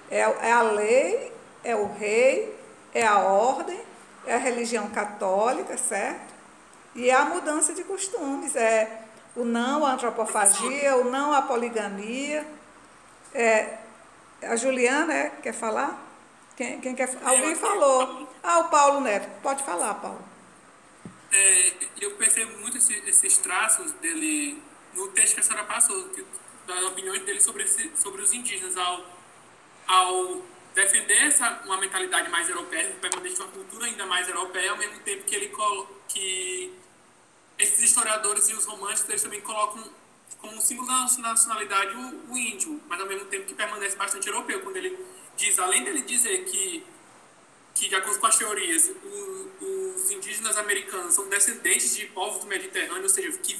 É a lei, é o rei, é a ordem, é a religião católica, certo? E é a mudança de costumes, é o não à antropofagia, o não à poligamia. A Juliana, quer falar? Quem quer? Alguém falou. O Paulo Neto. Pode falar, Paulo. Eu percebo muito esses traços dele no texto que a senhora passou, das opiniões dele sobre os indígenas, ao defender uma mentalidade mais europeia, permanente uma cultura ainda mais europeia, ao mesmo tempo que esses historiadores e os românticos eles também colocam como um símbolo da nacionalidade o índio, mas ao mesmo tempo que permanece bastante europeu, quando ele diz, além dele dizer que de acordo com as teorias, os indígenas americanos são descendentes de povos do Mediterrâneo, ou seja, que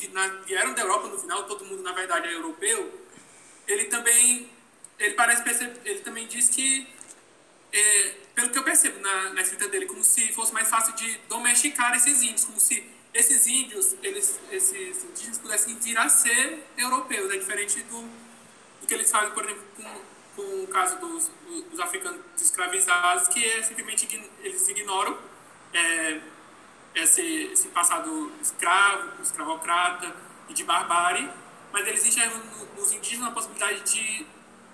vieram da Europa no final, todo mundo na verdade é europeu, ele também diz que, pelo que eu percebo na escrita dele, como se fosse mais fácil de domesticar esses índios, como se esses índios, esses indígenas pudessem vir a ser europeus, é diferente do que eles fazem, por exemplo, com o caso dos africanos escravizados, que simplesmente eles ignoram esse passado escravocrata e de barbárie, mas eles enxergam nos indígenas a possibilidade de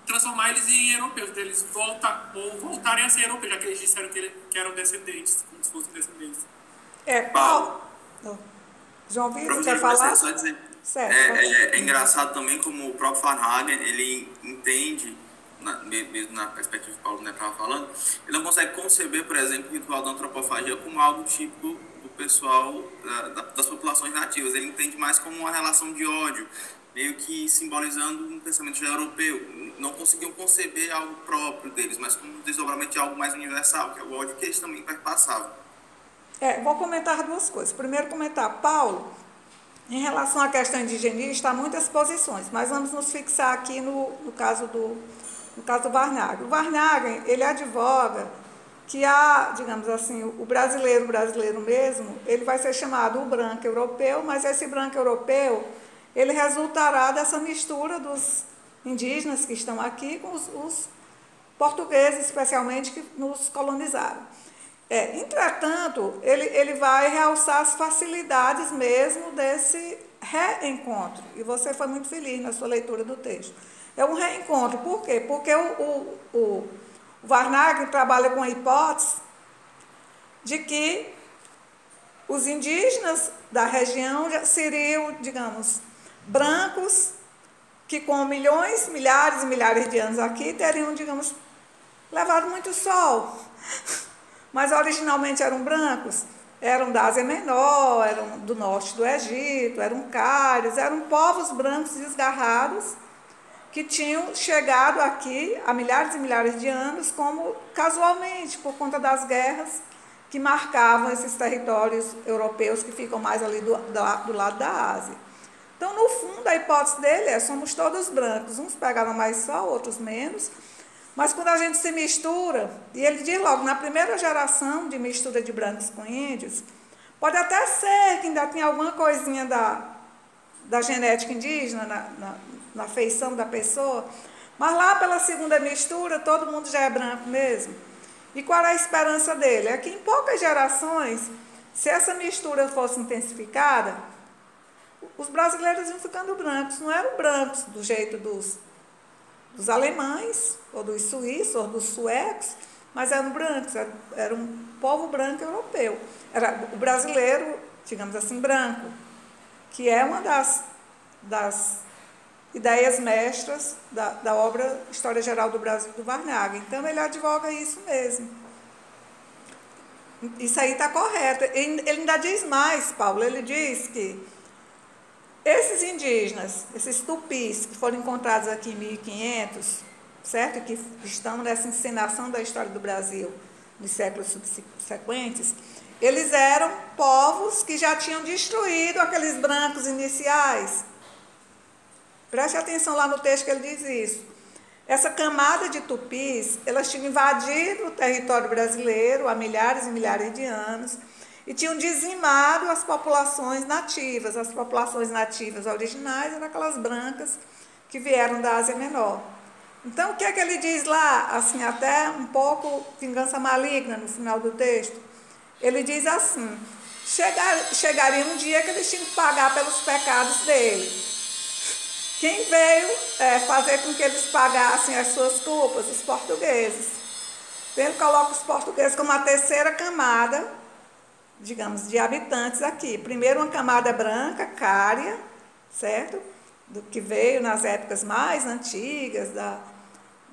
transformar eles em europeus, deles voltarem a ser europeus, já que eles disseram que eram descendentes, como se fossem descendentes. Paulo. João Vitor, quer falar? Só dizer, certo, é engraçado também como o próprio Varnhagen, ele entende, mesmo na perspectiva que o Paulo estava falando, ele não consegue conceber, por exemplo, o ritual da antropofagia como algo típico do pessoal, das populações nativas. Ele entende mais como uma relação de ódio, meio que simbolizando um pensamento já europeu. Não conseguiam conceber algo próprio deles, mas como um desdobramento de algo mais universal, que é o ódio que eles também perpassavam. Vou comentar 2 coisas. Primeiro, comentar, Paulo, em relação à questão indigenista, há muitas posições, mas vamos nos fixar aqui no caso do Varnhagen. O Varnhagen, ele advoga que digamos assim, o brasileiro mesmo, ele vai ser chamado o branco europeu, mas esse branco europeu, ele resultará dessa mistura dos indígenas que estão aqui com os portugueses, especialmente, que nos colonizaram. Entretanto, ele vai realçar as facilidades mesmo desse reencontro. E você foi muito feliz na sua leitura do texto. É um reencontro. Por quê? Porque o Varnhagen trabalha com a hipótese de que os indígenas da região seriam, digamos, brancos, que com milhões, milhares e milhares de anos aqui teriam, digamos, levado muito sol. Mas originalmente eram brancos, eram da Ásia Menor, eram do norte do Egito, eram cários, eram povos brancos desgarrados que tinham chegado aqui há milhares e milhares de anos como casualmente, por conta das guerras que marcavam esses territórios europeus que ficam mais ali do lado da Ásia. Então, no fundo, a hipótese dele somos todos brancos, uns pegaram mais sol, outros menos. Mas quando a gente se mistura, e ele diz logo, na primeira geração de mistura de brancos com índios, pode até ser que ainda tenha alguma coisinha da genética indígena na feição da pessoa, mas lá pela segunda mistura, todo mundo já é branco mesmo. E qual é a esperança dele? É que em poucas gerações, se essa mistura fosse intensificada, os brasileiros iam ficando brancos. Não eram brancos do jeito dos alemães, ou dos suíços, ou dos suecos, mas eram brancos, era um povo branco europeu. Era o brasileiro, digamos assim, branco, que é uma das ideias mestras da obra História Geral do Brasil, do Varnhagen. Então, ele advoga isso mesmo. Isso aí está correto. Ele ainda diz mais, Paulo, ele diz que esses indígenas, esses tupis que foram encontrados aqui em 1500, certo? Que estão nessa encenação da história do Brasil nos séculos subsequentes, eles eram povos que já tinham destruído aqueles brancos iniciais. Preste atenção lá no texto que ele diz isso. essa camada de tupis, elas tinham invadido o território brasileiro há milhares e milhares de anos e tinham dizimado as populações nativas. As populações nativas originais eram aquelas brancas que vieram da Ásia Menor. Então, o que é que ele diz lá, assim, até um pouco vingança maligna no final do texto? Ele diz assim: chegaria um dia que eles tinham que pagar pelos pecados dele. Quem veio fazer com que eles pagassem as suas culpas? Os portugueses. Ele coloca os portugueses como a terceira camada, digamos, de habitantes aqui. Primeiro uma camada branca, cária, certo? Do que veio nas épocas mais antigas,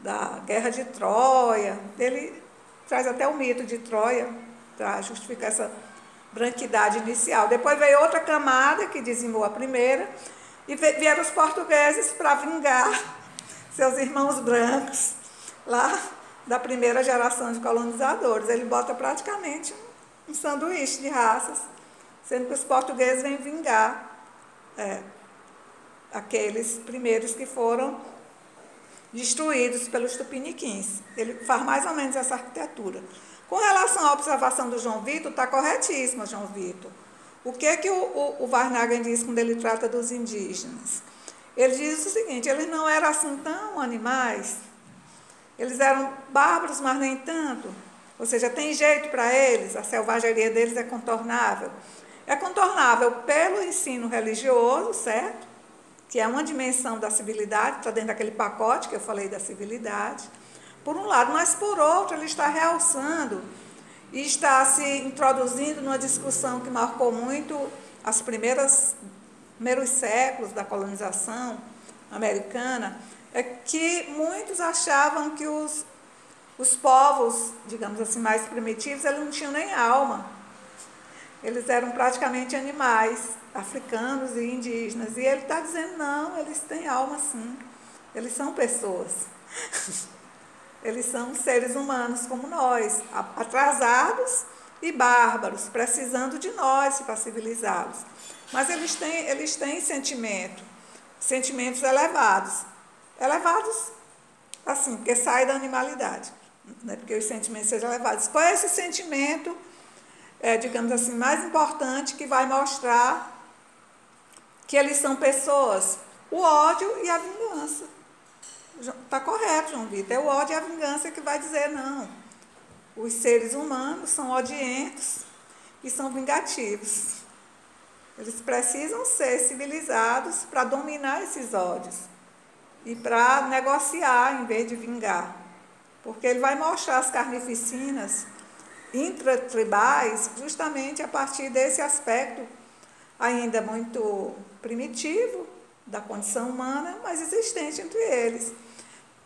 da Guerra de Troia. Ele traz até o mito de Troia para justificar essa branquidade inicial. Depois veio outra camada que dizimou a primeira, e vieram os portugueses para vingar seus irmãos brancos lá da primeira geração de colonizadores. Ele bota praticamente um sanduíche de raças, sendo que os portugueses vêm vingar aqueles primeiros que foram destruídos pelos tupiniquins. Ele faz mais ou menos essa arquitetura. Com relação à observação do João Vitor, está corretíssima, João Vitor. O que o Varnhagen diz quando ele trata dos indígenas? Ele diz o seguinte: eles não eram assim tão animais, eles eram bárbaros, mas nem tanto. Ou seja, tem jeito para eles, a selvageria deles é contornável. É contornável pelo ensino religioso, certo? Que é uma dimensão da civilidade, está dentro daquele pacote que eu falei da civilidade, por um lado, mas por outro ele está realçando e está se introduzindo numa discussão que marcou muito os primeiros séculos da colonização americana, é que muitos achavam que os povos, digamos assim, mais primitivos, eles não tinham nem alma. Eles eram praticamente animais, africanos e indígenas. E ele está dizendo, não, eles têm alma sim, eles são pessoas. Eles são seres humanos como nós, atrasados e bárbaros, precisando de nós para civilizá-los. Mas eles têm sentimentos elevados. Elevados, assim, porque sai da animalidade, né? Porque os sentimentos sejam elevados. Qual é esse sentimento, digamos assim, mais importante que vai mostrar que eles são pessoas? O ódio e a vingança. Está correto, João Vitor. É o ódio e a vingança que vai dizer, não, os seres humanos são odientos e são vingativos. Eles precisam ser civilizados para dominar esses ódios e para negociar em vez de vingar. Porque ele vai mostrar as carnificinas intratribais justamente a partir desse aspecto ainda muito primitivo da condição humana, mas existente entre eles.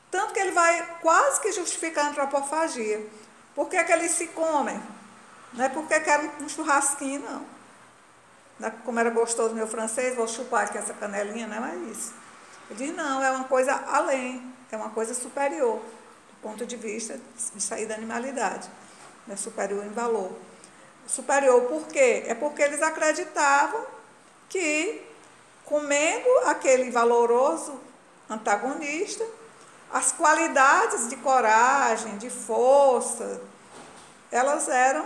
Tanto que ele vai quase que justificar a antropofagia. Por que eles se comem? Não é porque querem um churrasquinho, não. Como era gostoso meu francês, vou chupar aqui essa canelinha, não é isso. Ele diz, não, é uma coisa além, é uma coisa superior, do ponto de vista de sair da animalidade. É superior em valor. Superior por quê? É porque eles acreditavam que, comendo aquele valoroso antagonista, as qualidades de coragem, de força, elas eram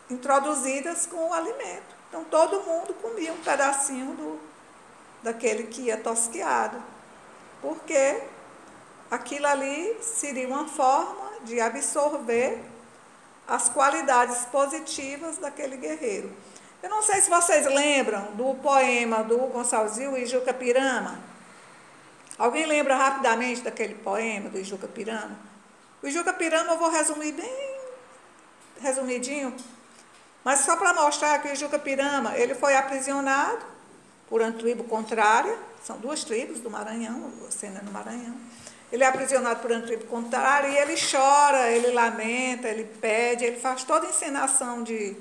introduzidas com o alimento. Então, todo mundo comia um pedacinho daquele que ia tosquiado, porque aquilo ali seria uma forma de absorver as qualidades positivas daquele guerreiro. Eu não sei se vocês lembram do poema do Gonçalves e Juca Pirama. Alguém lembra rapidamente daquele poema do Juca Pirama? O Juca Pirama eu vou resumir bem resumidinho, mas só para mostrar que o Juca Pirama, ele foi aprisionado por uma tribo contrária, são duas tribos do Maranhão, a cena no Maranhão. Ele é aprisionado por uma tribo contrária e ele chora, ele lamenta, ele pede, ele faz toda a encenação de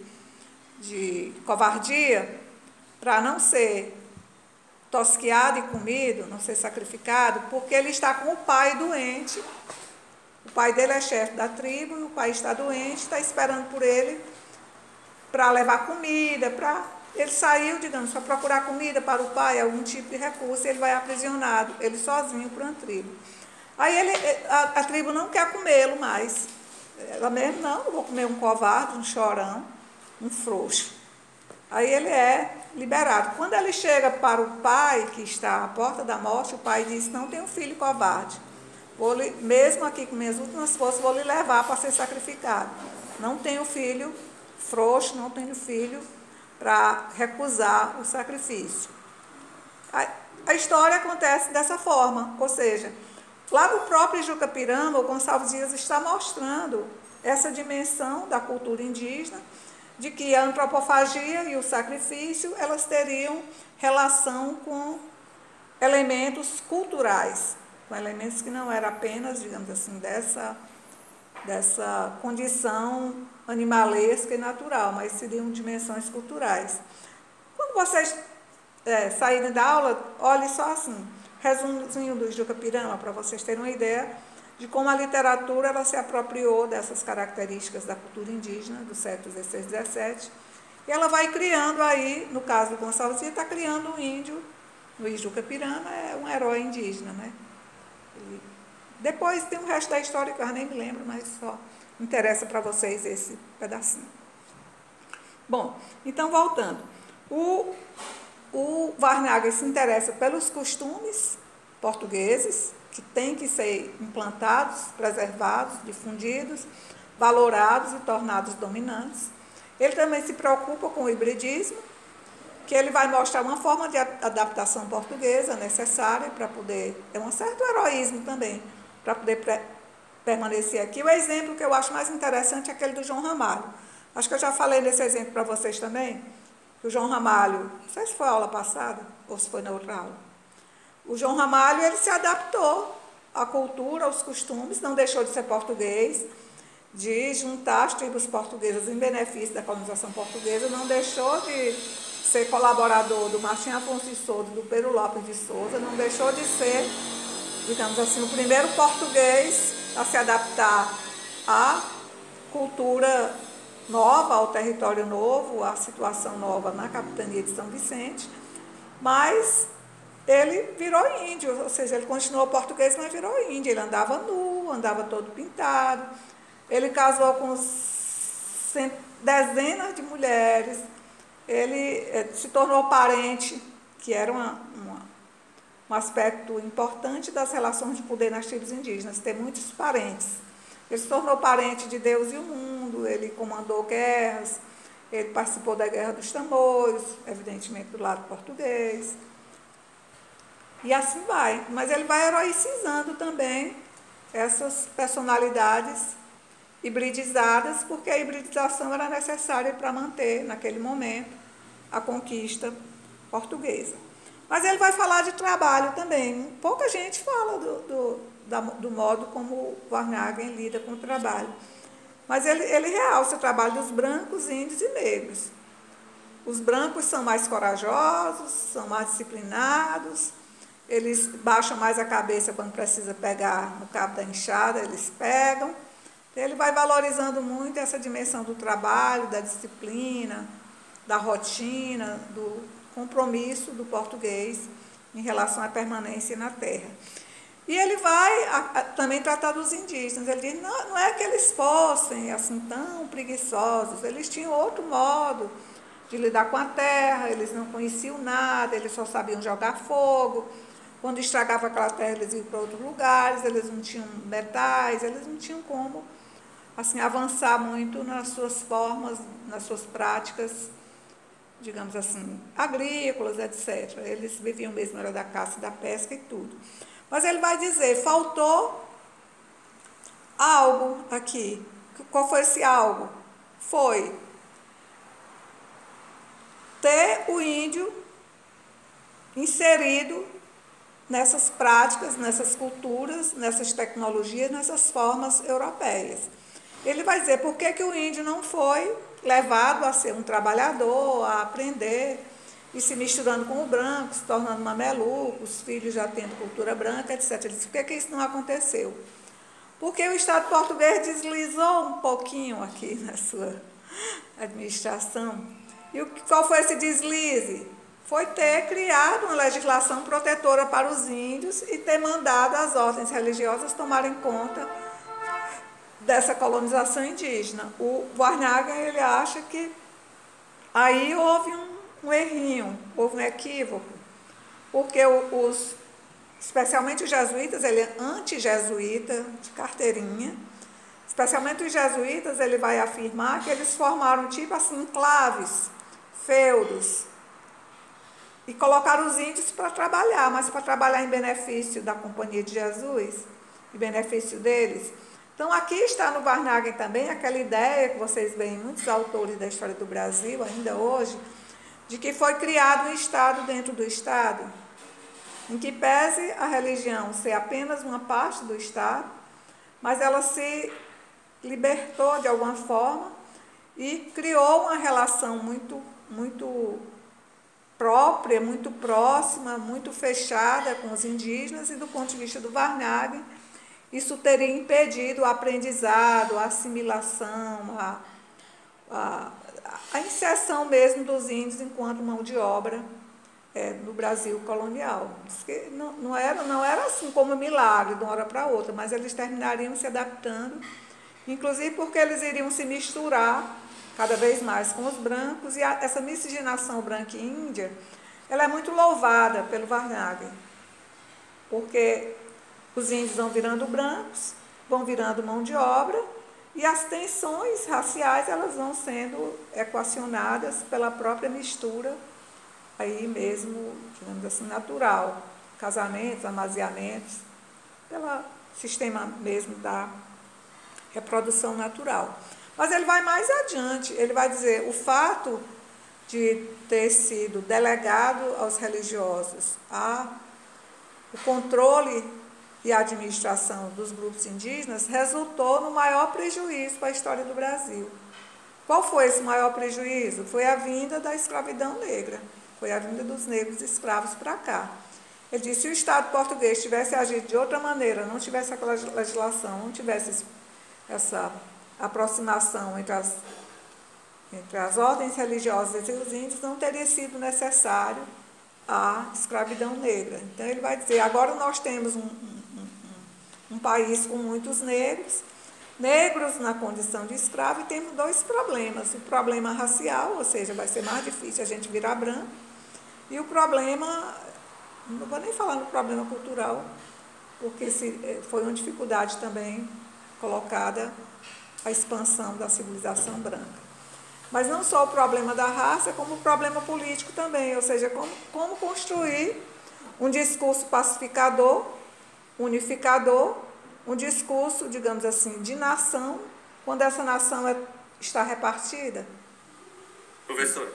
covardia para não ser tosquiado e comido, não ser sacrificado, porque ele está com o pai doente. O pai dele é chefe da tribo e o pai está doente, está esperando por ele para levar comida, ele saiu, digamos, para procurar comida para o pai, algum tipo de recurso, e ele vai aprisionado, ele sozinho, para uma tribo. Aí a tribo não quer comê-lo mais. Ela mesmo, não vou comer um covarde, um chorão, um frouxo. Aí ele é liberado. Quando ele chega para o pai, que está à porta da morte, o pai diz, não tenho filho covarde. Mesmo aqui com minhas últimas forças, vou lhe levar para ser sacrificado. Não tenho filho frouxo, não tenho filho para recusar o sacrifício. A história acontece dessa forma, ou seja, lá no próprio Ijucapirama, o Gonçalves Dias está mostrando essa dimensão da cultura indígena, de que a antropofagia e o sacrifício, elas teriam relação com elementos culturais, com elementos que não eram apenas, digamos assim, dessa condição animalesca e natural, mas seriam dimensões culturais. Quando vocês saírem da aula, olhem só assim, resumozinho do Ijucapirama, para vocês terem uma ideia de como a literatura ela se apropriou dessas características da cultura indígena do século XVI e XVII, e ela vai criando aí, no caso do Gonçalves Dias, está criando um índio, no Ijucapirama, é um herói indígena, né? E depois tem o resto da história que eu nem me lembro, mas só interessa para vocês esse pedacinho. Bom, então voltando. O Varnhagen se interessa pelos costumes portugueses, que têm que ser implantados, preservados, difundidos, valorados e tornados dominantes. Ele também se preocupa com o hibridismo, que ele vai mostrar uma forma de adaptação portuguesa necessária para poder, é um certo heroísmo também, para poder permanecer aqui. O exemplo que eu acho mais interessante é aquele do João Ramalho. Acho que eu já falei desse exemplo para vocês também, que o João Ramalho, não sei se foi a aula passada ou se foi na outra aula, o João Ramalho, ele se adaptou à cultura, aos costumes, não deixou de ser português, de juntar as tribos portuguesas em benefício da colonização portuguesa, não deixou de ser colaborador do Martim Afonso de Souza, do Pero Lopes de Souza, não deixou de ser, digamos assim, o primeiro português a se adaptar à cultura nova, ao território novo, à situação nova na capitania de São Vicente, mas ele virou índio, ou seja, ele continuou português, mas virou índio. Ele andava nu, andava todo pintado, ele casou com dezenas de mulheres, ele se tornou parente, que era um aspecto importante das relações de poder nas tribos indígenas, ter muitos parentes. Ele se tornou parente de Deus e o mundo, ele comandou guerras, ele participou da Guerra dos Tambores, evidentemente do lado português. E assim vai. Mas ele vai heroicizando também essas personalidades hibridizadas, porque a hibridização era necessária para manter, naquele momento, a conquista portuguesa. Mas ele vai falar de trabalho também. Pouca gente fala do modo como o Varnhagen lida com o trabalho. Mas ele realça o trabalho dos brancos, índios e negros. Os brancos são mais corajosos, são mais disciplinados, eles baixam mais a cabeça quando precisa pegar no cabo da enxada, eles pegam. Ele vai valorizando muito essa dimensão do trabalho, da disciplina, da rotina, do compromisso do português em relação à permanência na terra. E ele vai também tratar dos indígenas. Ele diz, não é que eles fossem assim tão preguiçosos, eles tinham outro modo de lidar com a terra, eles não conheciam nada, eles só sabiam jogar fogo. Quando estragava aquela terra, eles iam para outros lugares, eles não tinham metais, eles não tinham como assim, avançar muito nas suas formas, nas suas práticas, digamos assim, agrícolas, etc. Eles viviam mesmo era da caça e da pesca e tudo. Mas ele vai dizer, faltou algo aqui. Qual foi esse algo? Foi ter o índio inserido nessas práticas, nessas culturas, nessas tecnologias, nessas formas europeias. Ele vai dizer por que o índio não foi levado a ser um trabalhador, a aprender, e se misturando com o branco, se tornando mameluco, os filhos já tendo cultura branca, etc. Ele disse, por que isso não aconteceu? Porque o Estado português deslizou um pouquinho aqui na sua administração. E qual foi esse deslize? foi ter criado uma legislação protetora para os índios e ter mandado as ordens religiosas tomarem conta dessa colonização indígena. O Varnhagen, ele acha que aí houve um errinho, houve um equívoco, porque especialmente os jesuítas, ele é anti-jesuíta, de carteirinha, especialmente os jesuítas, ele vai afirmar que eles formaram tipo assim enclaves, feudos, e colocaram os índios para trabalhar, mas para trabalhar em benefício da Companhia de Jesus, em benefício deles. Então, aqui está no Varnhagen também aquela ideia que vocês veem em muitos autores da história do Brasil, ainda hoje, de que foi criado um Estado dentro do Estado, em que pese a religião ser apenas uma parte do Estado, mas ela se libertou de alguma forma e criou uma relação muito própria, muito próxima, muito fechada com os indígenas, e do ponto de vista do Varnhagen, isso teria impedido o aprendizado, a assimilação, a inserção mesmo dos índios enquanto mão de obra no Brasil colonial. Não era assim como um milagre, de uma hora para outra, mas eles terminariam se adaptando, inclusive porque eles iriam se misturar cada vez mais com os brancos, e essa miscigenação branca e índia, ela é muito louvada pelo Varnhagen, porque os índios vão virando brancos, vão virando mão de obra, e as tensões raciais elas vão sendo equacionadas pela própria mistura, aí mesmo, digamos assim, natural, casamentos, amaziamentos, pelo sistema mesmo da reprodução natural. Mas ele vai mais adiante, ele vai dizer, o fato de ter sido delegado aos religiosos o controle e a administração dos grupos indígenas resultou no maior prejuízo para a história do Brasil. Qual foi esse maior prejuízo? Foi a vinda da escravidão negra, foi a vinda dos negros escravos para cá. Ele disse, se o Estado português tivesse agido de outra maneira, não tivesse aquela legislação, não tivesse essa aproximação entre as ordens religiosas e os índios, não teria sido necessário a escravidão negra. Então ele vai dizer, agora nós temos um país com muitos negros na condição de escravo, e temos dois problemas, o problema racial, ou seja, vai ser mais difícil a gente virar branco, e o problema, não vou nem falar no problema cultural, porque foi uma dificuldade também colocada a expansão da civilização branca. Mas não só o problema da raça, como o problema político também, ou seja, como construir um discurso pacificador, unificador, um discurso, digamos assim, de nação, quando essa nação está repartida. Professor.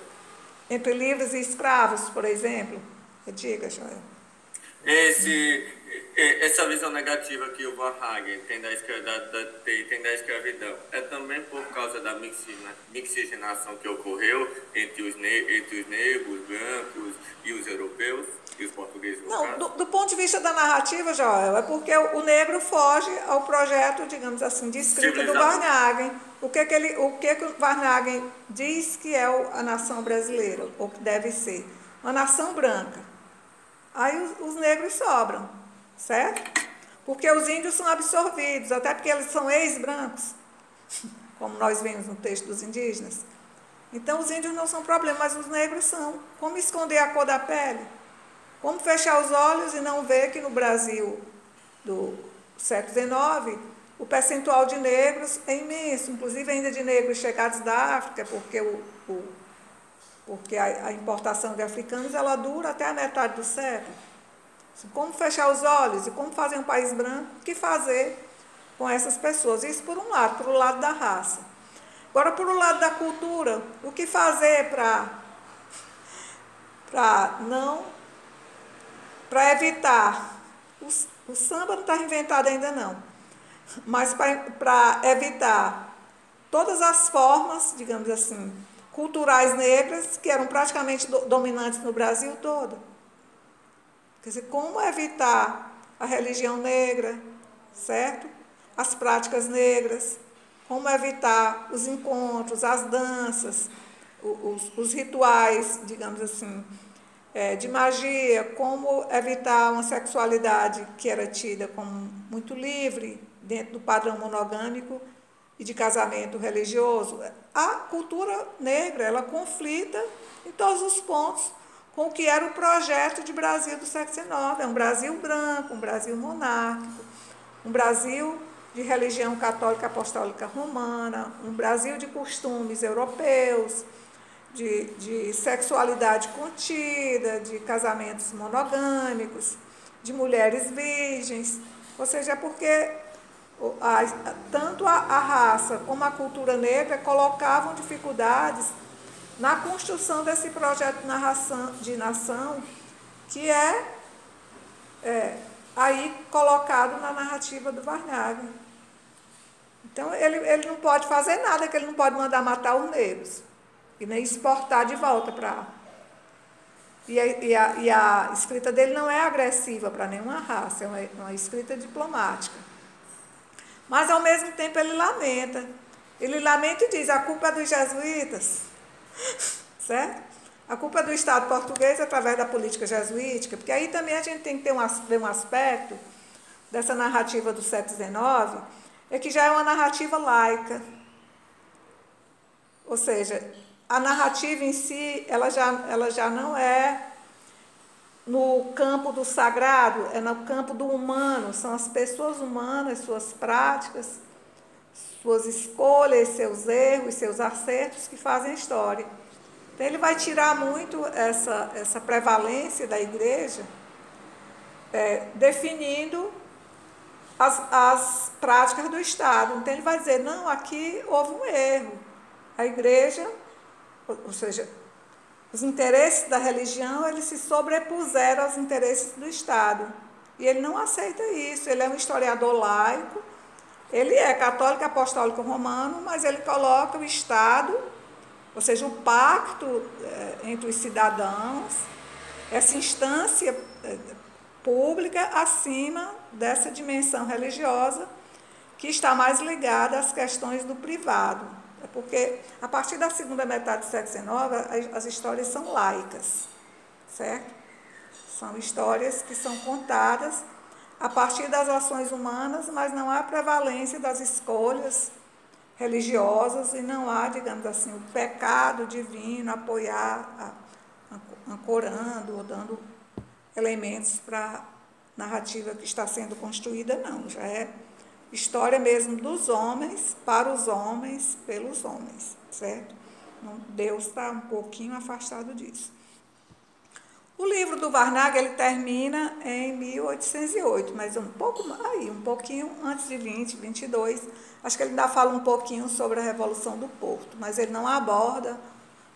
Entre livres e escravos, por exemplo. Diga, Joel. Essa visão negativa que o Varnhagen tem da escravidão é também por causa da mixigenação que ocorreu entre os negros, brancos e os europeus e os portugueses. Não, do ponto de vista da narrativa, Joel, é porque o negro foge ao projeto, digamos assim, de escrita do Varnhagen. O que o Varnhagen diz que é a nação brasileira, ou que deve ser? Uma nação branca. Aí os negros sobram, certo? Porque os índios são absorvidos, até porque eles são ex-brancos, como nós vemos no texto dos indígenas. Então, os índios não são problema, mas os negros são. Como esconder a cor da pele? Como fechar os olhos e não ver que no Brasil do século XIX, o percentual de negros é imenso, inclusive ainda de negros chegados da África, porque a importação de africanos ela dura até a metade do século. Como fechar os olhos e como fazer um país branco, o que fazer com essas pessoas? Isso por um lado, por o lado da raça. Agora, por o lado da cultura, o que fazer para evitar, o samba não está inventado ainda não, mas para evitar todas as formas, digamos assim, culturais negras que eram praticamente dominantes no Brasil todo. Quer dizer, como evitar a religião negra, certo? As práticas negras, como evitar os encontros, as danças, os rituais, digamos assim, de magia, como evitar uma sexualidade que era tida como muito livre, dentro do padrão monogâmico e de casamento religioso. A cultura negra, ela conflita em todos os pontos com o que era o projeto de Brasil do século XIX. É um Brasil branco, um Brasil monárquico, um Brasil de religião católica apostólica romana, um Brasil de costumes europeus, de sexualidade contida, de casamentos monogâmicos, de mulheres virgens. Ou seja, porque tanto a raça como a cultura negra colocavam dificuldades na construção desse projeto de nação que aí colocado na narrativa do Varnhagen. Então, ele não pode fazer nada, que ele não pode mandar matar os negros e nem exportar de volta para... E a escrita dele não é agressiva para nenhuma raça, é uma escrita diplomática. Mas, ao mesmo tempo, ele lamenta. Ele lamenta e diz, a culpa é dos jesuítas, certo? A culpa é do Estado português através da política jesuítica, porque aí também a gente tem que ver um aspecto dessa narrativa do século XIX, é que já é uma narrativa laica. Ou seja, a narrativa em si, ela já não é no campo do sagrado, é no campo do humano, são as pessoas humanas, suas práticas, suas escolhas, seus erros, seus acertos que fazem a história. Então, ele vai tirar muito essa prevalência da igreja, definindo as práticas do Estado. Então, ele vai dizer, não, aqui houve um erro. A igreja, ou seja, os interesses da religião, eles se sobrepuseram aos interesses do Estado. E ele não aceita isso. Ele é um historiador laico, ele é católico apostólico romano, mas ele coloca o Estado, ou seja, o pacto entre os cidadãos, essa instância pública acima dessa dimensão religiosa que está mais ligada às questões do privado. Porque, a partir da segunda metade do século XIX, as histórias são laicas, certo? São histórias que são contadas a partir das ações humanas, mas não há prevalência das escolhas religiosas e não há, digamos assim, o pecado divino apoiar, ancorando ou dando elementos para a narrativa que está sendo construída, não. Já é história mesmo dos homens, para os homens, pelos homens, certo? Deus está um pouquinho afastado disso. O livro do Varnhagen, ele termina em 1808, mas um pouquinho antes de 22. Acho que ele ainda fala um pouquinho sobre a Revolução do Porto, mas ele não aborda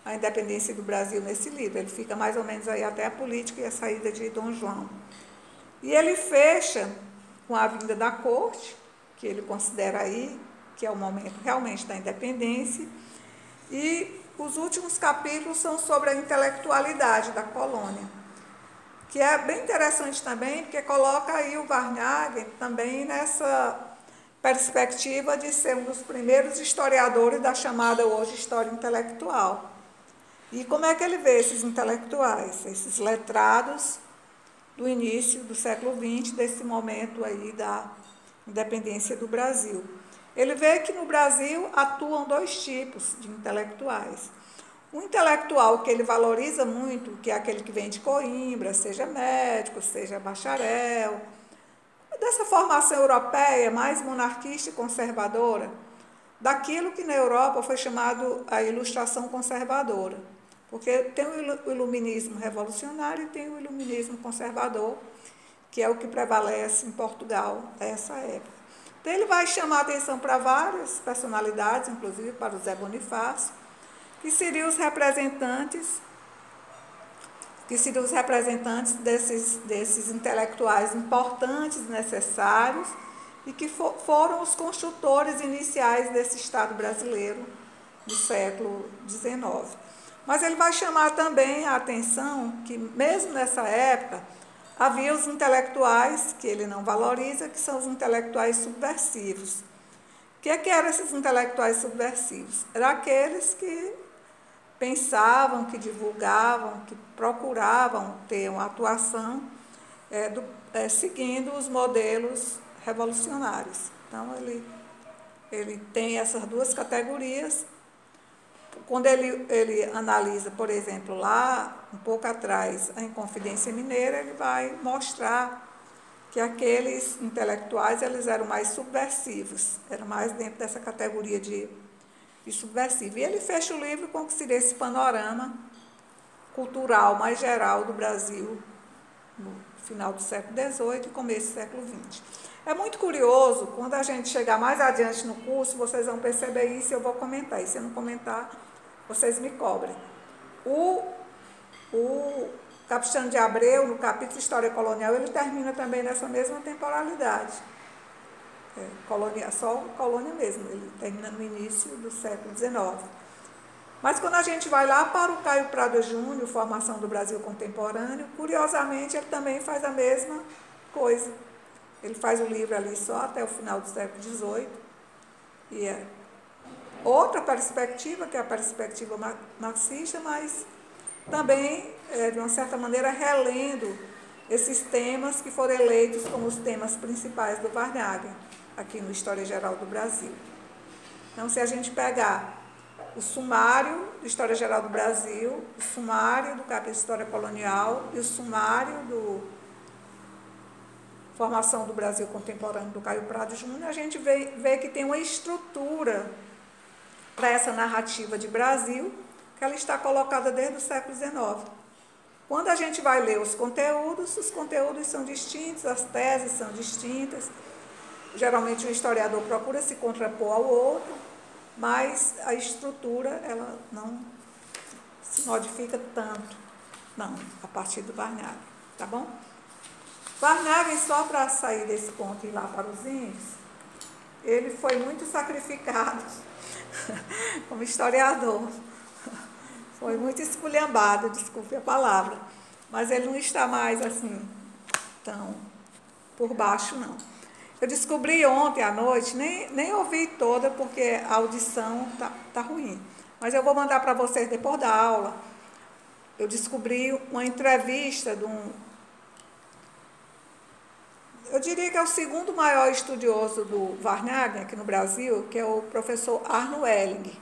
a independência do Brasil nesse livro. Ele fica mais ou menos aí até a política e a saída de Dom João. E ele fecha com a vinda da corte, que ele considera aí, que é o momento realmente da independência, e os últimos capítulos são sobre a intelectualidade da colônia, que é bem interessante também, porque coloca aí o Varnhagen também nessa perspectiva de ser um dos primeiros historiadores da chamada hoje história intelectual. E como é que ele vê esses intelectuais, esses letrados do início do século XX, desse momento aí da independência do Brasil? Ele vê que no Brasil atuam dois tipos de intelectuais. Um intelectual que ele valoriza muito, que é aquele que vem de Coimbra, seja médico, seja bacharel, dessa formação europeia mais monarquista e conservadora, daquilo que na Europa foi chamado a ilustração conservadora, porque tem o iluminismo revolucionário e tem o iluminismo conservador, que é o que prevalece em Portugal nessa época. Então, ele vai chamar a atenção para várias personalidades, inclusive para o Zé Bonifácio, que seriam os representantes desses intelectuais importantes, necessários, e que foram os construtores iniciais desse Estado brasileiro do século XIX. Mas ele vai chamar também a atenção que, mesmo nessa época, havia os intelectuais que ele não valoriza, que são os intelectuais subversivos. O que eram esses intelectuais subversivos? Eram aqueles que pensavam, que divulgavam, que procuravam ter uma atuação seguindo os modelos revolucionários. Então, ele tem essas duas categorias. Quando ele analisa, por exemplo, lá, um pouco atrás, a Inconfidência Mineira, ele vai mostrar que aqueles intelectuais eles eram mais subversivos, eram mais dentro dessa categoria de subversivo. E ele fecha o livro com o que seria esse panorama cultural mais geral do Brasil no final do século XVIII e começo do século XX. É muito curioso, quando a gente chegar mais adiante no curso, vocês vão perceber isso e eu vou comentar. E se eu não comentar, vocês me cobrem. O Capistrano de Abreu, no capítulo História Colonial, ele termina também nessa mesma temporalidade. Só colônia mesmo, ele termina no início do século XIX. Mas quando a gente vai lá para o Caio Prado Júnior, Formação do Brasil Contemporâneo, curiosamente ele também faz a mesma coisa. Ele faz o livro ali só até o final do século XVIII. E é outra perspectiva, que é a perspectiva marxista, mas também, de uma certa maneira, relendo esses temas que foram eleitos como os temas principais do Varnhagen, aqui no História Geral do Brasil. Então, se a gente pegar o sumário do História Geral do Brasil, o sumário do capítulo História Colonial e o sumário do Formação do Brasil Contemporâneo do Caio Prado Júnior, a gente vê que tem uma estrutura para essa narrativa de Brasil, que ela está colocada desde o século XIX. Quando a gente vai ler os conteúdos são distintos, as teses são distintas. Geralmente o historiador procura se contrapor ao outro, mas a estrutura ela não se modifica tanto, não, a partir do Varnhagen, tá bom? Varnhagen, só para sair desse ponto e ir lá para os índios, ele foi muito sacrificado como historiador. Foi muito esculhambado, desculpe a palavra, mas ele não está mais assim, tão por baixo, não. Eu descobri ontem à noite, nem ouvi toda, porque a audição tá ruim, mas eu vou mandar para vocês depois da aula. Eu descobri uma entrevista de eu diria que é o segundo maior estudioso do Varnhagen aqui no Brasil, que é o professor Arno Elling,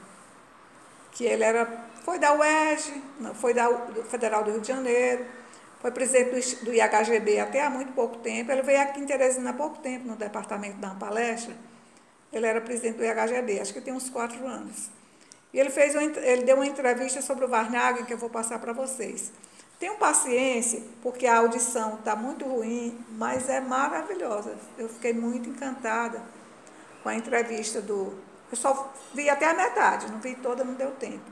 que ele foi da UERJ, foi do Federal do Rio de Janeiro, foi presidente do IHGB até há muito pouco tempo. Ele veio aqui em Teresina há pouco tempo, no departamento, dar uma palestra. Ele era presidente do IHGB, acho que tem uns 4 anos. E ele deu uma entrevista sobre o Varnhagen, que eu vou passar para vocês. Tenham paciência, porque a audição está muito ruim, mas é maravilhosa. Eu fiquei muito encantada com a entrevista eu só vi até a metade, não vi toda, não deu tempo.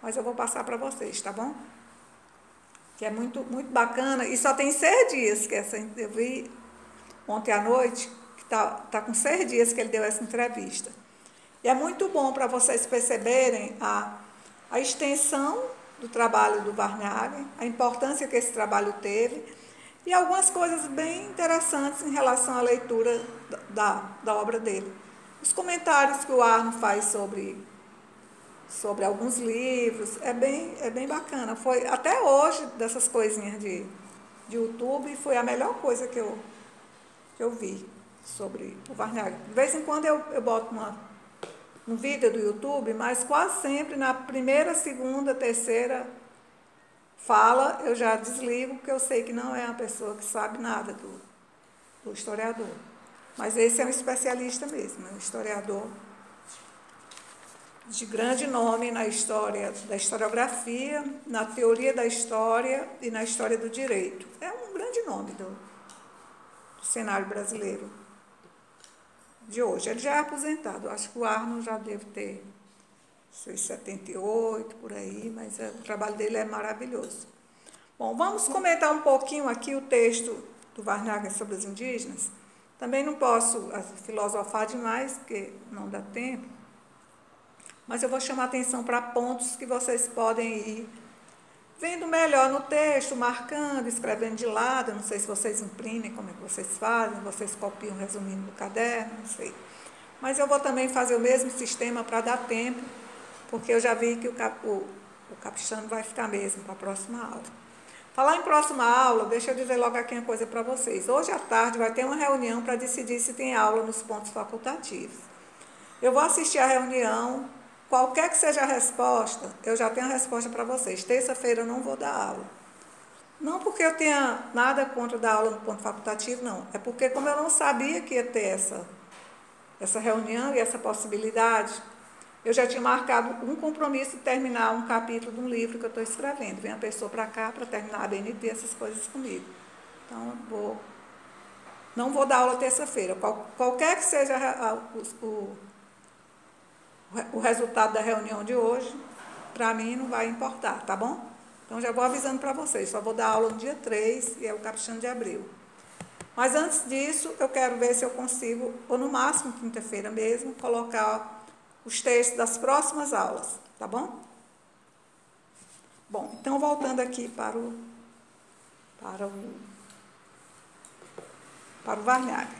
Mas eu vou passar para vocês, tá bom? Que é muito, muito bacana. E só tem 6 dias que eu vi ontem à noite, que tá com 6 dias que ele deu essa entrevista. E é muito bom para vocês perceberem a extensão do trabalho do Varnhagen, a importância que esse trabalho teve e algumas coisas bem interessantes em relação à leitura da obra dele. Os comentários que o Arno faz sobre alguns livros, é bem bacana. Foi, até hoje, dessas coisinhas de YouTube, foi a melhor coisa que eu vi sobre o Varnhagen. De vez em quando eu boto um vídeo do YouTube, mas quase sempre na primeira, segunda, terceira fala, eu já desligo, porque eu sei que não é uma pessoa que sabe nada do historiador. Mas esse é um especialista mesmo, é um historiador de grande nome na história da historiografia, na teoria da história e na história do direito. É um grande nome do cenário brasileiro de hoje. Ele já é aposentado, acho que o Arno já deve ter seus 78, por aí, mas o trabalho dele é maravilhoso. Bom, vamos comentar um pouquinho aqui o texto do Varnhagen sobre os indígenas. Também não posso filosofar demais, porque não dá tempo, mas eu vou chamar atenção para pontos que vocês podem ir vendo melhor no texto, marcando, escrevendo de lado. Não sei se vocês imprimem, como é que vocês fazem, vocês copiam resumindo no caderno, não sei. Mas eu vou também fazer o mesmo sistema para dar tempo, porque eu já vi que O Caprichando vai ficar mesmo para a próxima aula. Falar em próxima aula, deixa eu dizer logo aqui uma coisa para vocês. Hoje à tarde vai ter uma reunião para decidir se tem aula nos pontos facultativos. Eu vou assistir a reunião, qualquer que seja a resposta, eu já tenho a resposta para vocês. Terça-feira eu não vou dar aula. Não porque eu tenha nada contra dar aula no ponto facultativo, não. É porque como eu não sabia que ia ter essa reunião e essa possibilidade, eu já tinha marcado um compromisso de terminar um capítulo de um livro que eu estou escrevendo. Vem a pessoa para cá para terminar a BNT, essas coisas comigo. Então, não vou dar aula terça-feira. Qualquer que seja o resultado da reunião de hoje, para mim não vai importar, tá bom? Então, já vou avisando para vocês. Só vou dar aula no dia 3, e é o Caprichando de Abril. Mas antes disso, eu quero ver se eu consigo, ou no máximo quinta-feira mesmo, colocar os textos das próximas aulas, tá bom? Bom, então voltando aqui para o Varnhagen.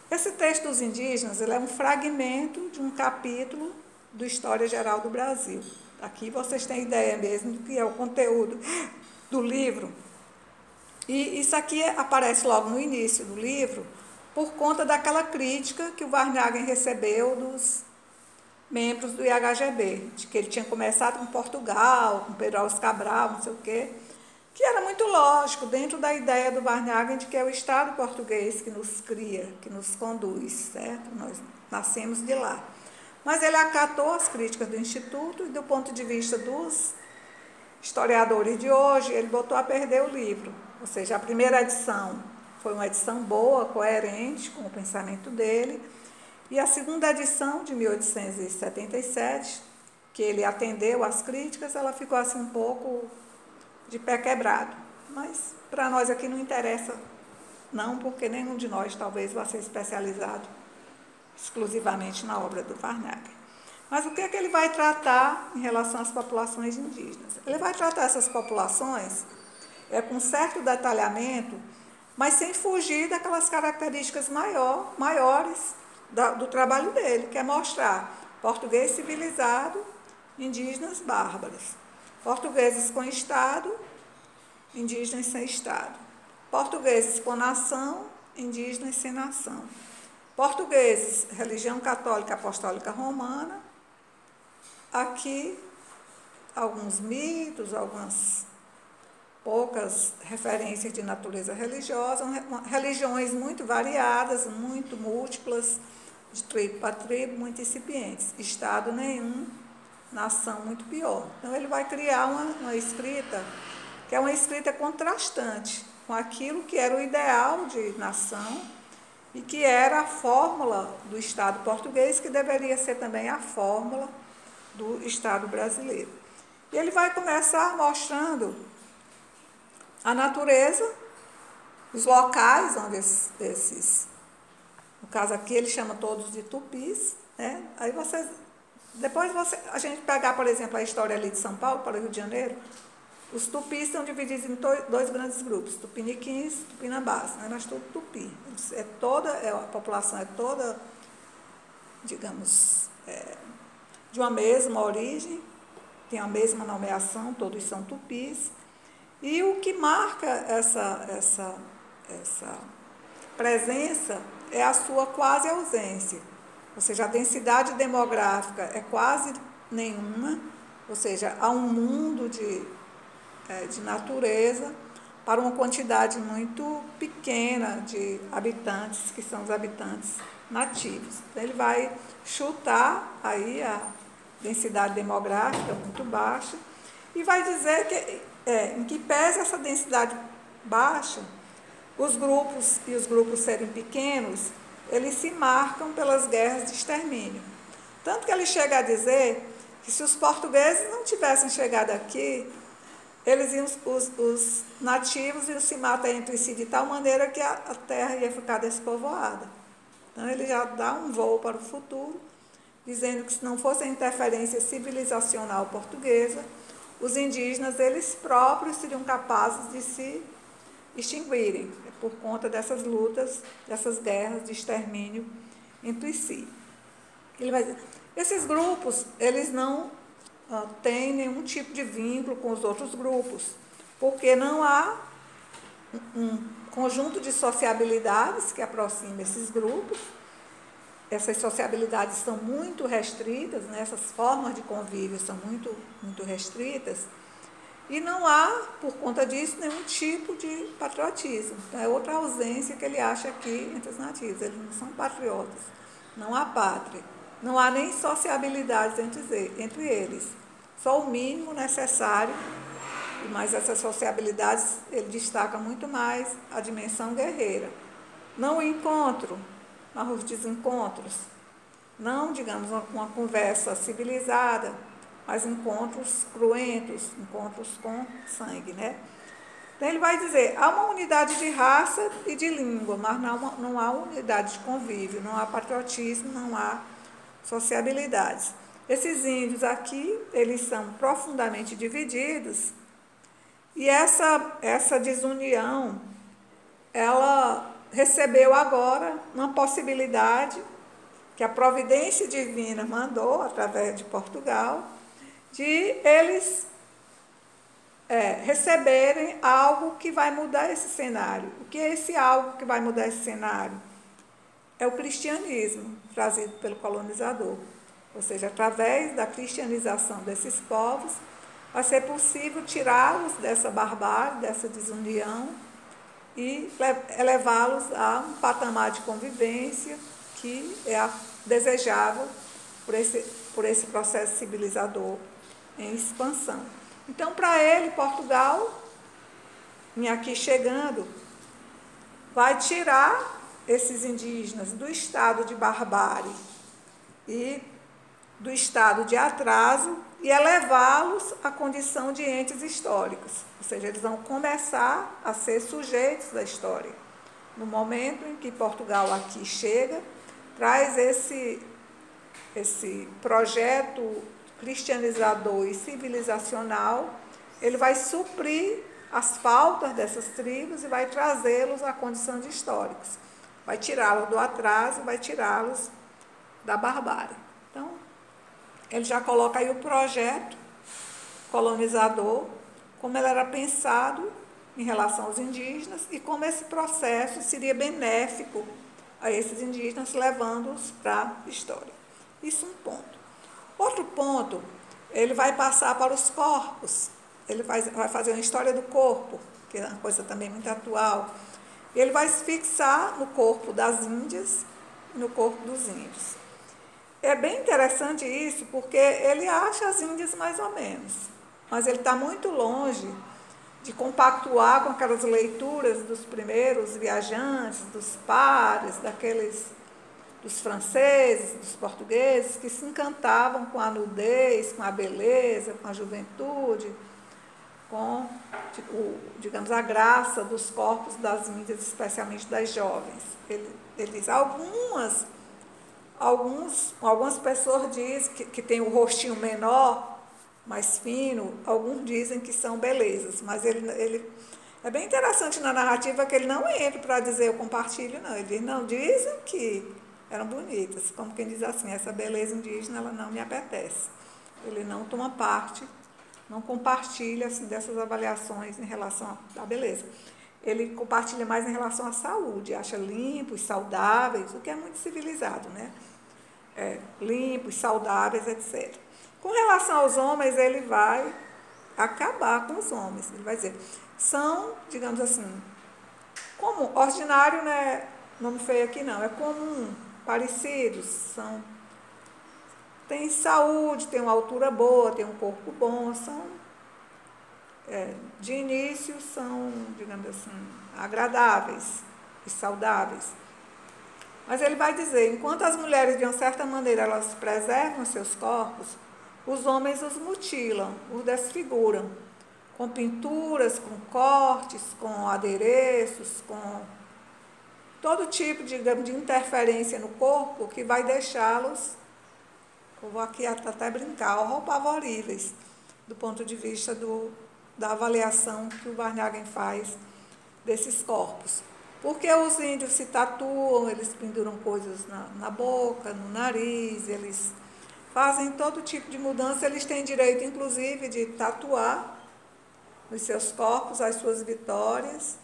Esse texto dos indígenas, ele é um fragmento de um capítulo do História Geral do Brasil. Aqui vocês têm ideia mesmo do que é o conteúdo do livro. E isso aqui aparece logo no início do livro, por conta daquela crítica que o Varnhagen recebeu dos membros do IHGB, de que ele tinha começado com Portugal, com Pedro Álvares Cabral, não sei o quê, que era muito lógico, dentro da ideia do Varnhagen de que é o Estado português que nos cria, que nos conduz, certo? Nós nascemos de lá. Mas ele acatou as críticas do Instituto e, do ponto de vista dos historiadores de hoje, ele botou a perder o livro. Ou seja, a primeira edição foi uma edição boa, coerente com o pensamento dele, e a segunda edição, de 1877, que ele atendeu às críticas, ela ficou assim um pouco de pé quebrado. Mas para nós aqui não interessa, não, porque nenhum de nós talvez vá ser especializado exclusivamente na obra do Varnhagen. Mas o que é que ele vai tratar em relação às populações indígenas? Ele vai tratar essas populações com certo detalhamento, mas sem fugir daquelas características maiores do trabalho dele, que é mostrar português civilizado, indígenas bárbaros, portugueses com Estado, indígenas sem Estado, portugueses com nação, indígenas sem nação, portugueses, religião católica apostólica romana, aqui alguns mitos, algumas poucas referências de natureza religiosa, religiões muito variadas, muito múltiplas, de tribo para tribo, muito incipientes. Estado nenhum, nação muito pior. Então, ele vai criar uma escrita, que é uma escrita contrastante com aquilo que era o ideal de nação e que era a fórmula do Estado português, que deveria ser também a fórmula do Estado brasileiro. E ele vai começar mostrando a natureza, os locais onde no caso aqui ele chama todos de tupis, né? Aí a gente pegar, por exemplo, a história ali de São Paulo para o Rio de Janeiro, os tupis são divididos em dois grandes grupos, tupiniquins e tupinambás, né? Nós somos tupi. A população é toda, digamos, de uma mesma origem, tem a mesma nomeação, todos são tupis. E o que marca essa presença é a sua quase ausência, ou seja, a densidade demográfica é quase nenhuma, ou seja, há um mundo de natureza para uma quantidade muito pequena de habitantes, que são os habitantes nativos. Então, ele vai chutar aí a densidade demográfica muito baixa e vai dizer que, em que pese essa densidade baixa, os grupos serem pequenos, eles se marcam pelas guerras de extermínio. Tanto que ele chega a dizer que se os portugueses não tivessem chegado aqui, os nativos iam se matar entre si de tal maneira que a terra ia ficar despovoada. Então, ele já dá um voo para o futuro, dizendo que se não fosse a interferência civilizacional portuguesa, os indígenas, eles próprios, seriam capazes de se extinguirem, por conta dessas lutas, dessas guerras de extermínio entre si. Ele vai dizer, esses grupos, eles não tem nenhum tipo de vínculo com os outros grupos, porque não há um conjunto de sociabilidades que aproxima esses grupos. Essas sociabilidades são muito restritas, né? Essas formas de convívio são muito, muito restritas, e não há, por conta disso, nenhum tipo de patriotismo. Então, é outra ausência que ele acha aqui entre os nativos. Eles não são patriotas, não há pátria, não há nem sociabilidades entre eles, só o mínimo necessário. Mas essas sociabilidades, ele destaca muito mais a dimensão guerreira. Não o encontro, mas os desencontros. Não, digamos, uma conversa civilizada, mas encontros cruentos, encontros com sangue, né? Então, ele vai dizer, há uma unidade de raça e de língua, mas não há unidade de convívio, não há patriotismo, não há sociabilidades. Esses índios aqui, eles são profundamente divididos, e essa desunião, ela recebeu agora uma possibilidade que a providência divina mandou, através de Portugal, de eles receberem algo que vai mudar esse cenário. O que é esse algo que vai mudar esse cenário? É o cristianismo, trazido pelo colonizador. Ou seja, através da cristianização desses povos, vai ser possível tirá-los dessa barbárie, dessa desunião, e elevá-los a um patamar de convivência que é desejável por esse processo civilizador em expansão. Então, para ele, Portugal, em aqui chegando, vai tirar esses indígenas do estado de barbárie e do estado de atraso e elevá-los à condição de entes históricos. Ou seja, eles vão começar a ser sujeitos da história. No momento em que Portugal aqui chega, traz esse projeto cristianizador e civilizacional, ele vai suprir as faltas dessas tribos e vai trazê-los à condição de históricos. Vai tirá-los do atraso, vai tirá-los da barbárie. Então, ele já coloca aí o projeto colonizador, como ele era pensado em relação aos indígenas e como esse processo seria benéfico a esses indígenas, levando-os para a história. Isso é um ponto. Outro ponto, ele vai passar para os corpos. Ele vai fazer uma história do corpo, que é uma coisa também muito atual. Ele vai se fixar no corpo das índias e no corpo dos índios. É bem interessante isso, porque ele acha as índias mais ou menos, mas ele está muito longe de compactuar com aquelas leituras dos primeiros viajantes, dos pares, dos franceses, dos portugueses, que se encantavam com a nudez, com a beleza, com a juventude, com, digamos, a graça dos corpos das índias, especialmente das jovens. Ele diz, algumas pessoas dizem que tem o rostinho menor, mais fino, alguns dizem que são belezas, mas ele é bem interessante na narrativa que ele não entra para dizer eu compartilho, não. Ele diz, não, dizem que eram bonitas, como quem diz assim, essa beleza indígena, ela não me apetece. Ele não toma parte, não compartilha assim, dessas avaliações em relação à beleza. Ele compartilha mais em relação à saúde, acha limpos, saudáveis, o que é muito civilizado, né? Limpos, saudáveis, etc. Com relação aos homens, ele vai acabar com os homens. Ele vai dizer, são, digamos assim, comum, ordinário não é nome feio aqui não, é comum, parecidos, tem saúde, tem uma altura boa, tem um corpo bom, de início são, digamos assim, agradáveis e saudáveis. Mas ele vai dizer, enquanto as mulheres, de uma certa maneira, elas preservam seus corpos, os homens os mutilam, os desfiguram, com pinturas, com cortes, com adereços, com todo tipo de interferência no corpo que vai deixá-los, eu vou aqui até brincar, apavoríveis, do ponto de vista da avaliação que o Varnhagen faz desses corpos. Porque os índios se tatuam, eles penduram coisas na boca, no nariz, eles fazem todo tipo de mudança, eles têm direito, inclusive, de tatuar nos seus corpos as suas vitórias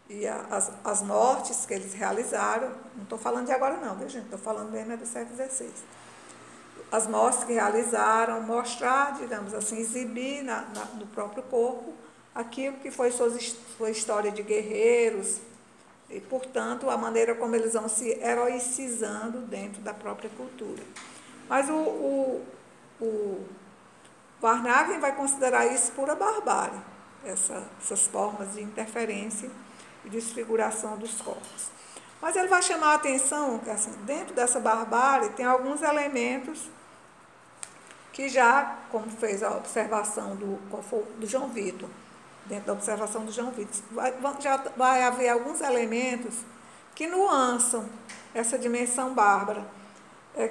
e as mortes que eles realizaram. Não estou falando de agora não, viu gente? Estou falando mesmo do século XVI. As mortes que realizaram, mostrar, digamos assim, exibir no próprio corpo aquilo que foi sua história de guerreiros e, portanto, a maneira como eles vão se heroicizando dentro da própria cultura. Mas o Varnhagen vai considerar isso pura barbárie, essas formas de interferência e desfiguração dos corpos. Mas ele vai chamar a atenção que, assim, dentro dessa barbárie tem alguns elementos que já, como fez a observação do João Vitor, dentro da observação do João Vitor, já vai haver alguns elementos que nuançam essa dimensão bárbara,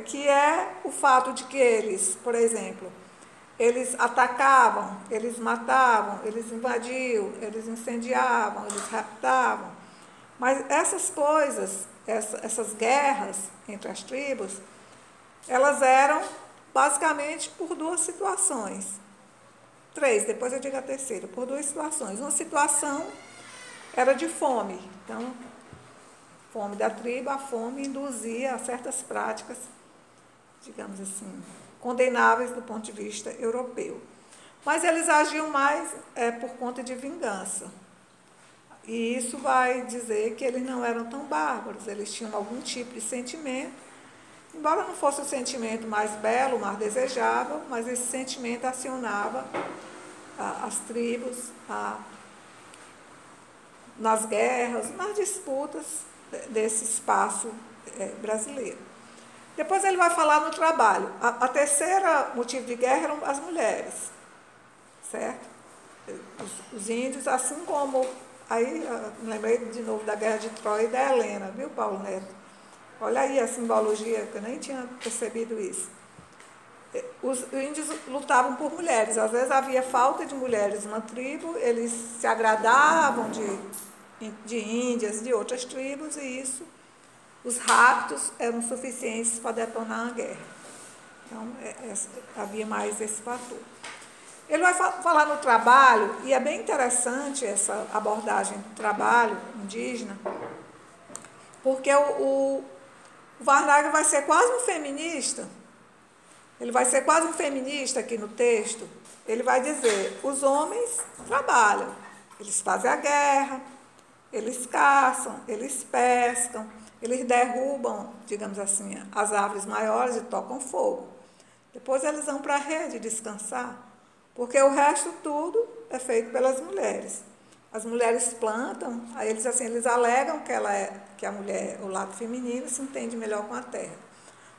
que é o fato de que eles, por exemplo, eles atacavam, eles matavam, eles invadiam, eles incendiavam, eles raptavam. Mas essas coisas, essas guerras entre as tribos, elas eram basicamente por duas situações. Três, depois eu digo a terceira, por duas situações. Uma situação era de fome. Então, fome da tribo, a fome induzia a certas práticas, digamos assim, condenáveis do ponto de vista europeu. Mas eles agiam mais por conta de vingança. E isso vai dizer que eles não eram tão bárbaros, eles tinham algum tipo de sentimento, embora não fosse o sentimento mais belo, mais desejável, mas esse sentimento acionava as tribos nas guerras, nas disputas desse espaço brasileiro. Depois ele vai falar no trabalho. A terceira motivo de guerra eram as mulheres, certo? Os índios, assim como... Aí, me lembrei de novo da Guerra de Troia e da Helena, viu, Paulo Neto? Olha aí a simbologia, que eu nem tinha percebido isso. Os índios lutavam por mulheres, às vezes havia falta de mulheres numa tribo, eles se agradavam de índias de outras tribos, e isso, os raptos eram suficientes para detonar a guerra. Então, havia mais esse fator. Ele vai falar no trabalho, e é bem interessante essa abordagem do trabalho indígena, porque o Varnhagen vai ser quase um feminista. Ele vai ser quase um feminista aqui no texto. Ele vai dizer, os homens trabalham, eles fazem a guerra, eles caçam, eles pescam, eles derrubam, digamos assim, as árvores maiores e tocam fogo. Depois eles vão para a rede descansar, porque o resto tudo é feito pelas mulheres. As mulheres plantam, aí eles alegam que a mulher, o lado feminino, se entende melhor com a terra.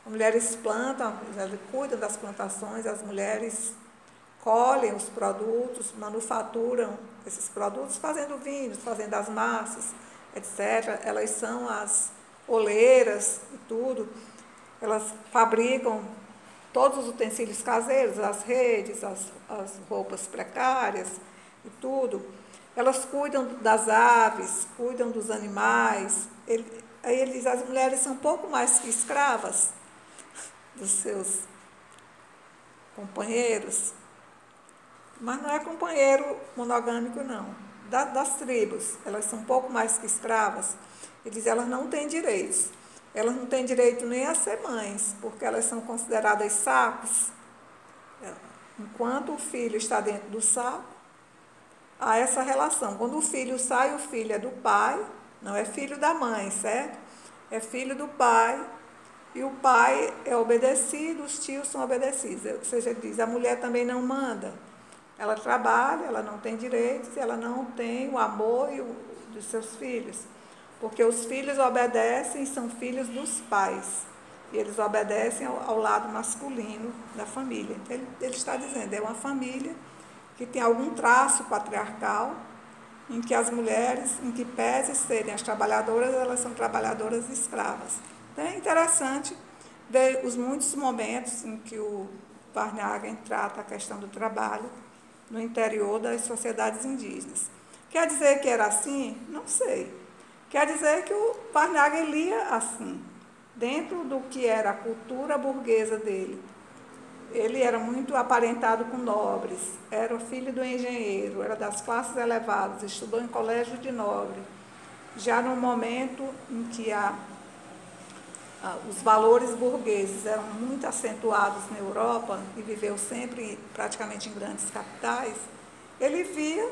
As mulheres plantam, elas cuidam das plantações, as mulheres colhem os produtos, manufaturam esses produtos, fazendo vinhos, fazendo as massas, etc. Elas são as oleiras e tudo. Elas fabricam todos os utensílios caseiros, as redes, as roupas precárias e tudo. Elas cuidam das aves, cuidam dos animais. As mulheres são um pouco mais que escravas dos seus companheiros, mas não é companheiro monogâmico, não. Das tribos, elas são um pouco mais que escravas. Elas não têm direitos. Elas não têm direito nem a ser mães, porque elas são consideradas sacos. Enquanto o filho está dentro do saco, há essa relação. Quando o filho sai, o filho é do pai, não é filho da mãe, certo? É filho do pai, e o pai é obedecido, os tios são obedecidos. Ou seja, diz, a mulher também não manda. Ela trabalha, ela não tem direitos, ela não tem o amor dos seus filhos. Porque os filhos obedecem, são filhos dos pais. E eles obedecem ao lado masculino da família. Ele está dizendo, é uma família que tem algum traço patriarcal, em que as mulheres, em que pese serem as trabalhadoras, elas são trabalhadoras escravas. Então é interessante ver os muitos momentos em que o Varnhagen trata a questão do trabalho no interior das sociedades indígenas. Quer dizer que era assim? Não sei. Quer dizer que o Varnhagen lia assim, dentro do que era a cultura burguesa dele, ele era muito aparentado com nobres, era o filho do engenheiro, era das classes elevadas, estudou em colégio de nobre. Já no momento em que os valores burgueses eram muito acentuados na Europa e viveu sempre praticamente em grandes capitais, ele via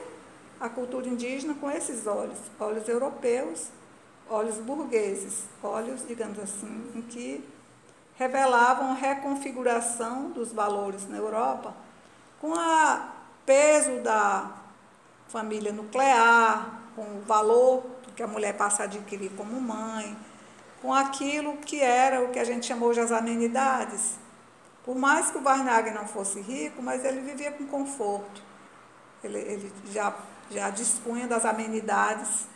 a cultura indígena com esses olhos europeus, olhos burgueses, olhos, digamos assim, em que revelavam a reconfiguração dos valores na Europa com o peso da família nuclear, com o valor que a mulher passa a adquirir como mãe, com aquilo que era o que a gente chamou de as amenidades. Por mais que o Varnhagen não fosse rico, mas ele vivia com conforto. Ele já dispunha das amenidades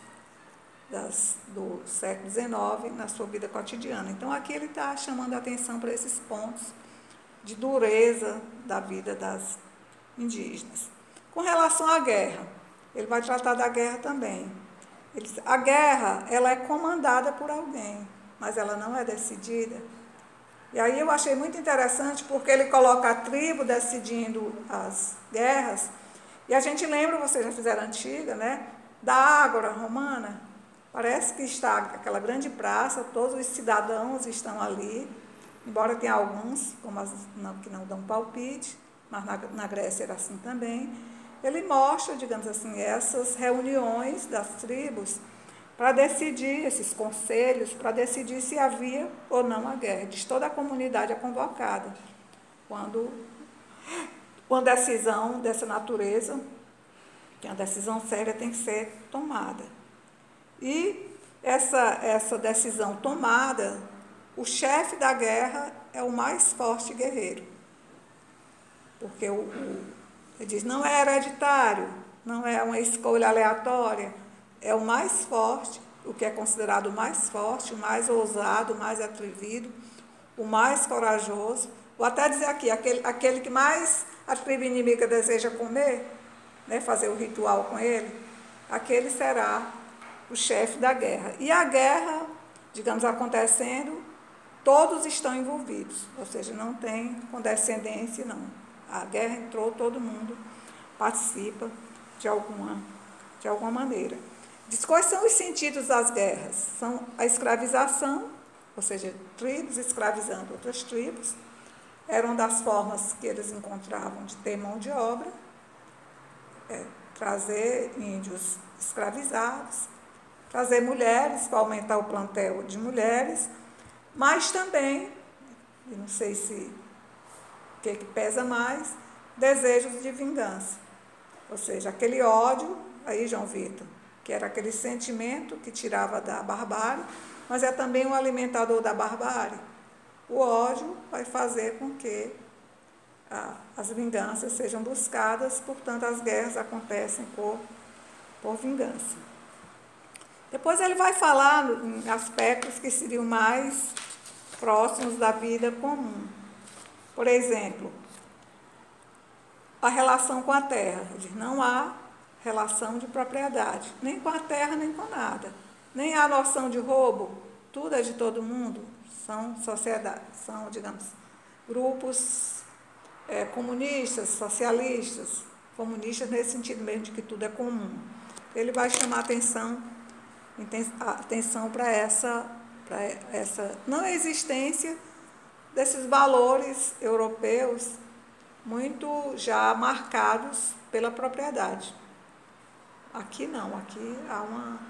do século XIX na sua vida cotidiana. Então, aqui ele está chamando a atenção para esses pontos de dureza da vida das indígenas. Com relação à guerra, ele vai tratar da guerra também. A guerra, ela é comandada por alguém, mas ela não é decidida. E aí eu achei muito interessante, porque ele coloca a tribo decidindo as guerras, e a gente lembra, vocês já fizeram antiga, né, da Ágora Romana. Parece que está aquela grande praça, todos os cidadãos estão ali, embora tenha alguns que não dão palpite, mas na Grécia era assim também. Ele mostra, digamos assim, essas reuniões das tribos para decidir, esses conselhos, para decidir se havia ou não a guerra. Diz toda a comunidade é convocada. Quando uma decisão dessa natureza, que é uma decisão séria, tem que ser tomada. E essa decisão tomada, o chefe da guerra é o mais forte guerreiro. Porque ele diz, não é hereditário, não é uma escolha aleatória, é o mais forte, o que é considerado o mais forte, o mais ousado, o mais atrevido, o mais corajoso. Vou até dizer aqui, aquele que mais a tribo inimiga deseja comer, né, fazer o ritual com ele, aquele será o chefe da guerra. E a guerra, digamos, acontecendo, todos estão envolvidos, ou seja, não tem condescendência, não. A guerra entrou, todo mundo participa de alguma maneira. Diz, quais são os sentidos das guerras? São a escravização, ou seja, tribos escravizando outras tribos, eram das formas que eles encontravam de ter mão de obra, trazer índios escravizados, trazer mulheres para aumentar o plantel de mulheres, mas também, e não sei se o que pesa mais, desejos de vingança. Ou seja, aquele ódio, aí João Vitor, que era aquele sentimento que tirava da barbárie, mas é também um alimentador da barbárie. O ódio vai fazer com que as vinganças sejam buscadas, portanto, as guerras acontecem por vingança. Depois ele vai falar em aspectos que seriam mais próximos da vida comum. Por exemplo, a relação com a terra. Ele diz, não há relação de propriedade, nem com a terra, nem com nada. Nem há noção de roubo, tudo é de todo mundo. São sociedades, são, digamos, grupos comunistas, socialistas, comunistas nesse sentido mesmo de que tudo é comum. Ele vai chamar a atenção para essa não existência desses valores europeus muito já marcados pela propriedade. Aqui não, aqui há uma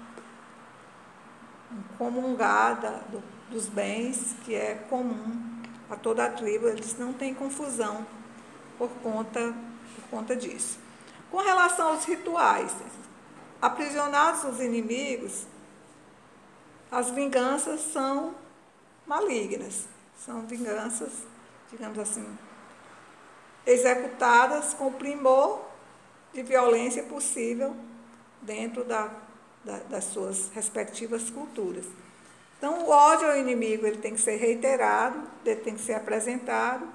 comungada dos bens que é comum a toda a tribo, eles não têm confusão por conta disso. Com relação aos rituais, aprisionados os inimigos, as vinganças são malignas, são vinganças, digamos assim, executadas com o primor de violência possível dentro das suas respectivas culturas. Então, o ódio ao inimigo ele tem que ser reiterado, ele tem que ser apresentado,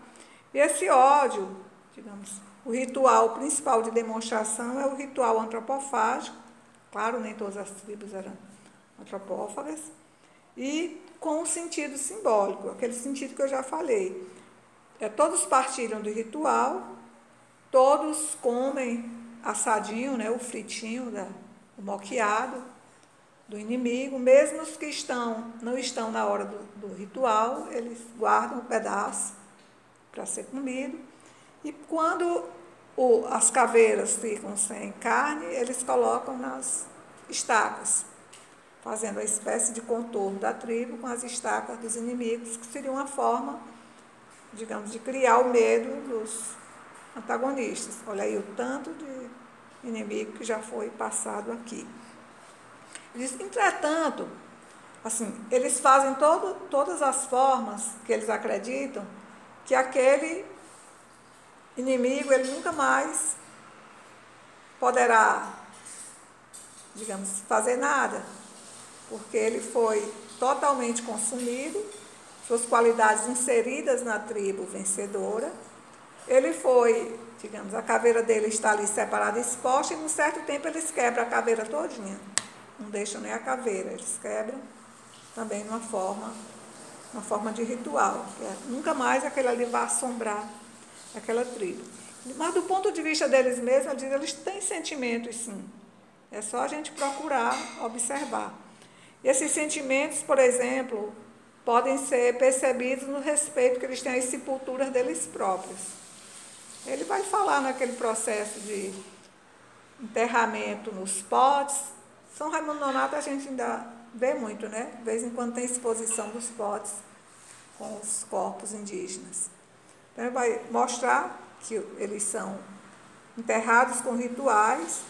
e esse ódio, digamos, o ritual principal de demonstração é o ritual antropofágico, claro, nem todas as tribos eram antropófagas, e com um sentido simbólico, aquele sentido que eu já falei. todos partilham do ritual, todos comem assadinho, né, o fritinho, o moqueado do inimigo, mesmo os que não estão na hora do ritual, eles guardam um pedaço para ser comido. E quando as caveiras ficam sem carne, eles colocam nas estacas, fazendo a espécie de contorno da tribo com as estacas dos inimigos, que seria uma forma, digamos, de criar o medo dos antagonistas. Olha aí o tanto de inimigo que já foi passado aqui. Entretanto, assim, eles fazem todas as formas que eles acreditam que aquele inimigo, ele nunca mais poderá, digamos, fazer nada, porque ele foi totalmente consumido, suas qualidades inseridas na tribo vencedora. Ele foi, digamos, a caveira dele está ali separada, exposta, e num certo tempo eles quebram a caveira todinha. Não deixam nem a caveira, eles quebram também numa forma de ritual. Nunca mais aquele ali vai assombrar aquela tribo. Mas do ponto de vista deles mesmos, eles têm sentimentos, sim. É só a gente procurar observar. E esses sentimentos, por exemplo, podem ser percebidos no respeito que eles têm às sepulturas deles próprios. Ele vai falar naquele processo de enterramento nos potes. São Raimundo Nonato a gente ainda vê muito, né? De vez em quando tem exposição dos potes com os corpos indígenas. Então, ele vai mostrar que eles são enterrados com rituais,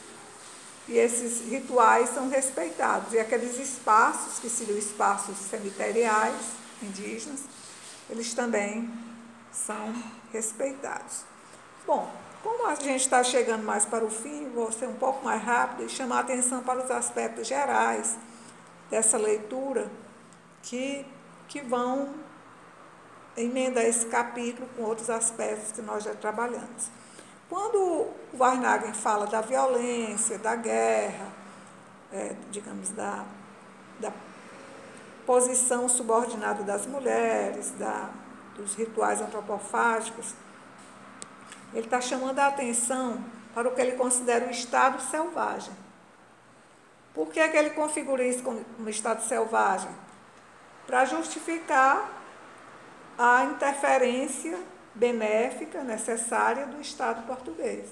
e esses rituais são respeitados. E aqueles espaços, que seriam espaços cemiteriais indígenas, eles também são respeitados. Bom, como a gente está chegando mais para o fim, vou ser um pouco mais rápido e chamar a atenção para os aspectos gerais dessa leitura que vão emendar esse capítulo com outros aspectos que nós já trabalhamos. Quando o Varnhagen fala da violência, da guerra, digamos, da posição subordinada das mulheres, dos rituais antropofágicos, ele está chamando a atenção para o que ele considera o estado selvagem. Por que ele configura isso como estado selvagem? Para justificar a interferência benéfica necessária do Estado português.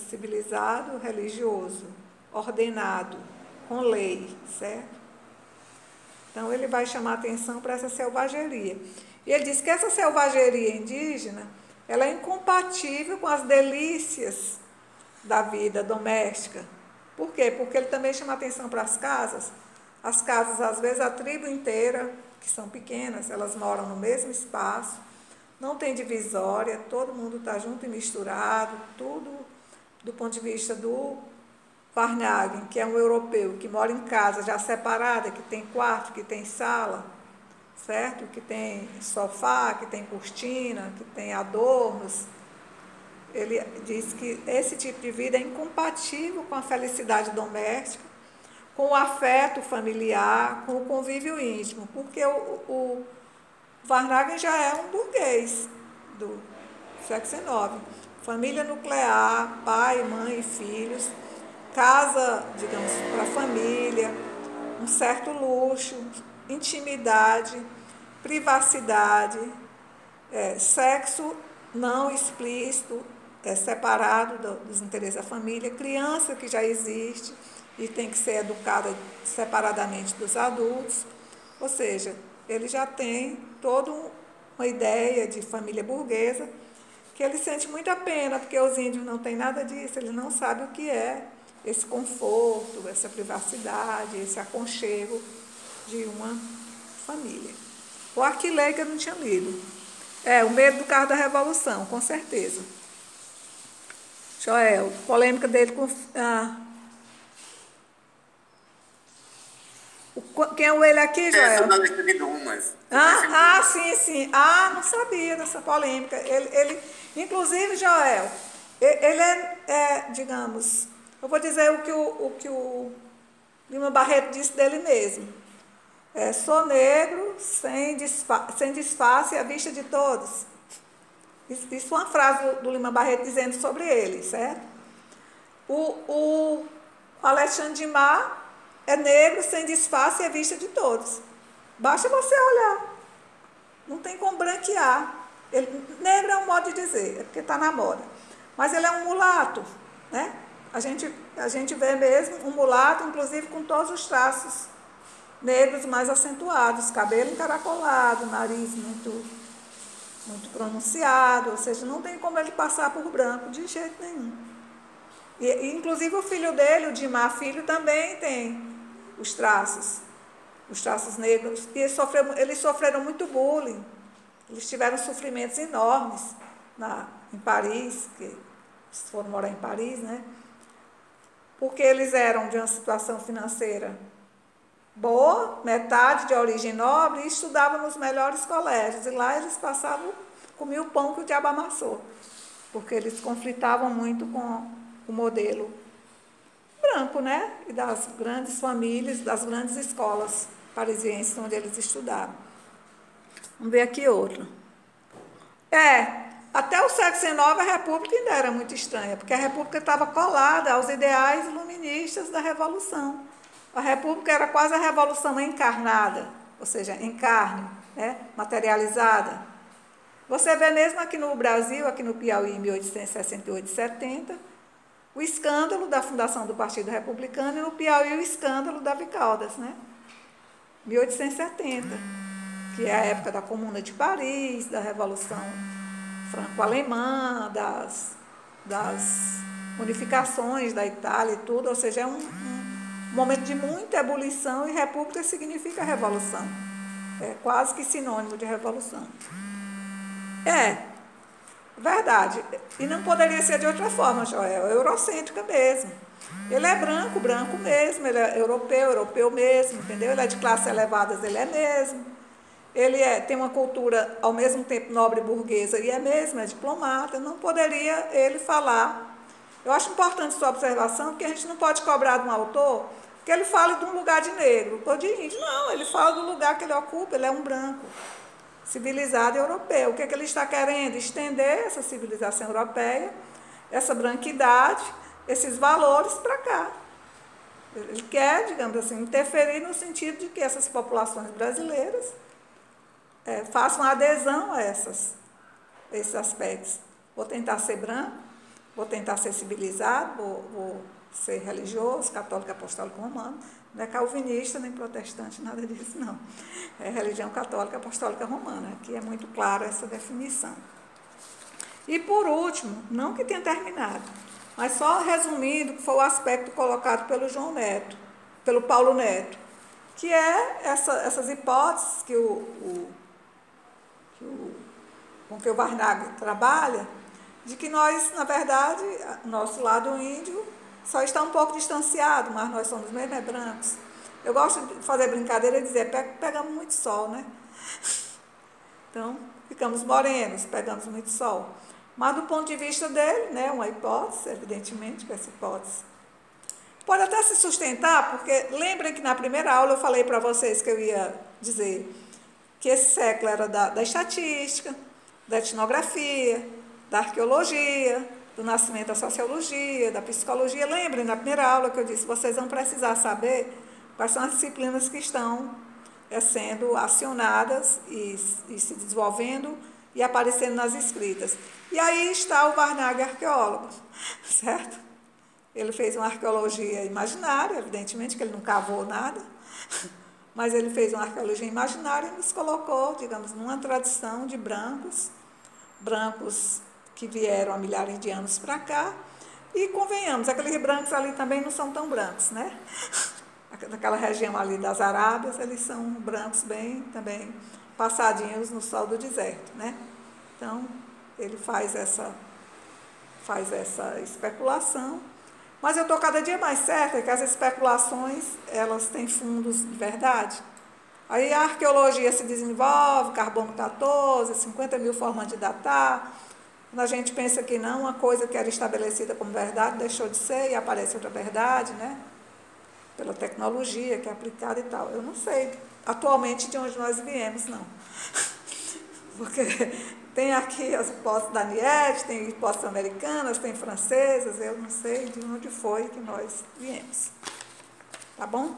Civilizado, religioso, ordenado, com lei, certo? Então, ele vai chamar a atenção para essa selvageria. E ele diz que essa selvageria indígena, ela é incompatível com as delícias da vida doméstica. Por quê? Porque ele também chama a atenção para as casas. As casas, às vezes, a tribo inteira, que são pequenas, elas moram no mesmo espaço, não tem divisória, todo mundo está junto e misturado, tudo do ponto de vista do Varnhagen, que é um europeu, que mora em casa já separada, que tem quarto, que tem sala, certo? Que tem sofá, que tem cortina, que tem adornos. Ele diz que esse tipo de vida é incompatível com a felicidade doméstica, com o afeto familiar, com o convívio íntimo, porque o Varnhagen já é um burguês do século XIX. Família nuclear, pai, mãe e filhos, casa, digamos, para a família, um certo luxo, intimidade, privacidade, sexo não explícito, separado dos interesses da família, criança que já existe e tem que ser educada separadamente dos adultos. Ou seja, ele já tem toda uma ideia de família burguesa, que ele sente muita pena, porque os índios não têm nada disso, eles não sabem o que é esse conforto, essa privacidade, esse aconchego de uma família. O Arquilei, que eu não tinha lido. O Medo do Carro da Revolução, com certeza. Joel, polêmica dele com... Quem é o ele aqui, Joel? Da lista de Dumas. Sim. Não sabia dessa polêmica. Ele inclusive, Joel, ele digamos, eu vou dizer o que o Lima Barreto disse dele mesmo. sou negro, sem disfarce à vista de todos. Isso é uma frase do Lima Barreto dizendo sobre ele, certo? O Alexandre Dumas é negro, sem disfarce à vista de todos. Basta você olhar. Não tem como branquear. Negro é um modo de dizer, é porque está na moda. Mas ele é um mulato, né? A gente vê mesmo um mulato, inclusive com todos os traços negros mais acentuados, cabelo encaracolado, nariz muito pronunciado, ou seja, não tem como ele passar por branco de jeito nenhum. E inclusive o filho dele, o Dumas filho, também tem os traços negros. E eles sofreram muito bullying, eles tiveram sofrimentos enormes em Paris, que eles foram morar em Paris, né? Porque eles eram de uma situação financeira boa, metade de origem nobre, e estudavam nos melhores colégios. E lá eles comiam o pão que o diabo amassou, porque eles conflitavam muito com o modelo branco, né? E das grandes famílias, das grandes escolas parisienses onde eles estudaram. Vamos ver aqui outro. Até o século XIX a República ainda era muito estranha, porque a República estava colada aos ideais iluministas da Revolução. A República era quase a Revolução encarnada, ou seja, em carne, né? Materializada. Você vê mesmo aqui no Brasil, aqui no Piauí, em 1868 e 70, o escândalo da fundação do Partido Republicano, e no Piauí o escândalo da Caldas, né? 1870, que é a época da Comuna de Paris, da Revolução Franco-Alemã, das unificações da Itália e tudo, ou seja, é um momento de muita ebulição, e república significa revolução. É quase que sinônimo de revolução. Verdade. E não poderia ser de outra forma, Joel. É eurocêntrica mesmo. Ele é branco, branco mesmo. Ele é europeu, europeu mesmo, entendeu? Ele é de classes elevadas, ele é mesmo. Ele tem uma cultura, ao mesmo tempo, nobre e burguesa, e é mesmo, é diplomata. Não poderia ele falar. Eu acho importante sua observação, porque a gente não pode cobrar de um autor que ele fale de um lugar de negro ou de índio. Não, ele fala do lugar que ele ocupa, ele é um branco, civilizado europeu. O que ele está querendo? Estender essa civilização europeia, essa branquidade, esses valores para cá. Ele quer, digamos assim, interferir no sentido de que essas populações brasileiras façam adesão a esses aspectos. Vou tentar ser branco, vou tentar ser civilizado, vou ser religioso, católico, apostólico, romano. Não é calvinista nem protestante, nada disso, não. É religião católica, apostólica, romana. Aqui é muito clara essa definição. E, por último, não que tenha terminado, mas só resumindo, que foi o aspecto colocado pelo João Neto, pelo Paulo Neto, que é essas hipóteses com que o Varnhagen trabalha, de que nós, na verdade, nosso lado índio só está um pouco distanciado, mas nós somos mesmo brancos. Eu gosto de fazer brincadeira e dizer, pegamos muito sol, né? Então, ficamos morenos, pegamos muito sol. Mas do ponto de vista dele, né, uma hipótese, evidentemente, que essa hipótese pode até se sustentar, porque lembrem que na primeira aula eu falei para vocês que eu ia dizer que esse século era da estatística, da etnografia, da arqueologia, do nascimento da sociologia, da psicologia. Lembrem, na primeira aula que eu disse, vocês vão precisar saber quais são as disciplinas que estão sendo acionadas e se desenvolvendo e aparecendo nas escritas. E aí está o Varnhagen arqueólogo, certo? Ele fez uma arqueologia imaginária, evidentemente que ele não cavou nada, mas ele fez uma arqueologia imaginária e nos colocou, digamos, numa tradição de brancos que vieram há milhares de anos para cá, e convenhamos, aqueles brancos ali também não são tão brancos, né? Naquela região ali das Arábias, eles são brancos bem também passadinhos no sol do deserto, né? Então, ele faz essa especulação, mas eu estou cada dia mais certa que as especulações, elas têm fundos de verdade. Aí a arqueologia se desenvolve, carbono 14, 50 mil formas de datar. Quando a gente pensa que não, uma coisa que era estabelecida como verdade deixou de ser e aparece outra verdade, né? Pela tecnologia que é aplicada e tal. Eu não sei atualmente de onde nós viemos, não. Porque tem aqui as hipóteses da Nietzsche, tem hipóteses americanas, tem francesas, eu não sei de onde foi que nós viemos. Tá bom?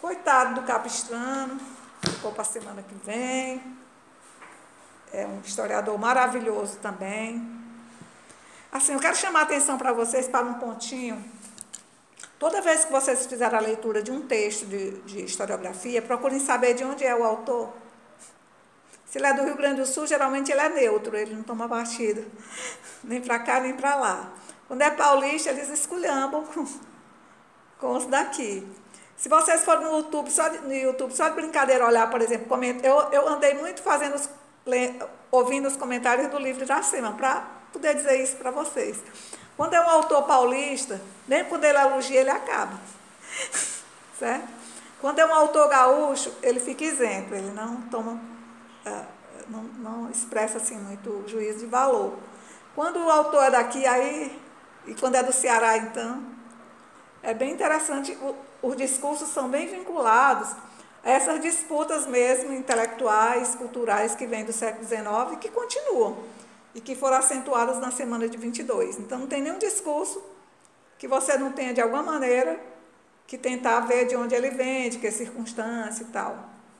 Coitado do Capistrano, ficou para a semana que vem. É um historiador maravilhoso também. Assim, eu quero chamar a atenção para vocês para um pontinho. Toda vez que vocês fizerem a leitura de um texto de historiografia, procurem saber de onde é o autor. Se ele é do Rio Grande do Sul, geralmente ele é neutro, ele não toma partido, nem para cá, nem para lá. Quando é paulista, eles esculhambam com os daqui. Se vocês forem no YouTube, só de brincadeira, olhar, por exemplo, eu andei muito ouvindo os comentários do livro de Iracema, para poder dizer isso para vocês. Quando é um autor paulista, nem quando ele elogia, ele acaba. Certo? Quando é um autor gaúcho, ele fica isento, ele não toma, não expressa assim muito juízo de valor. Quando o autor é daqui, aí, e quando é do Ceará, então, é bem interessante, os discursos são bem vinculados a essas disputas mesmo intelectuais, culturais que vêm do século XIX e que continuam. E que foram acentuadas na semana de 22. Então, não tem nenhum discurso que você não tenha, de alguma maneira, que tentar ver de onde ele vem, de que circunstância e tal.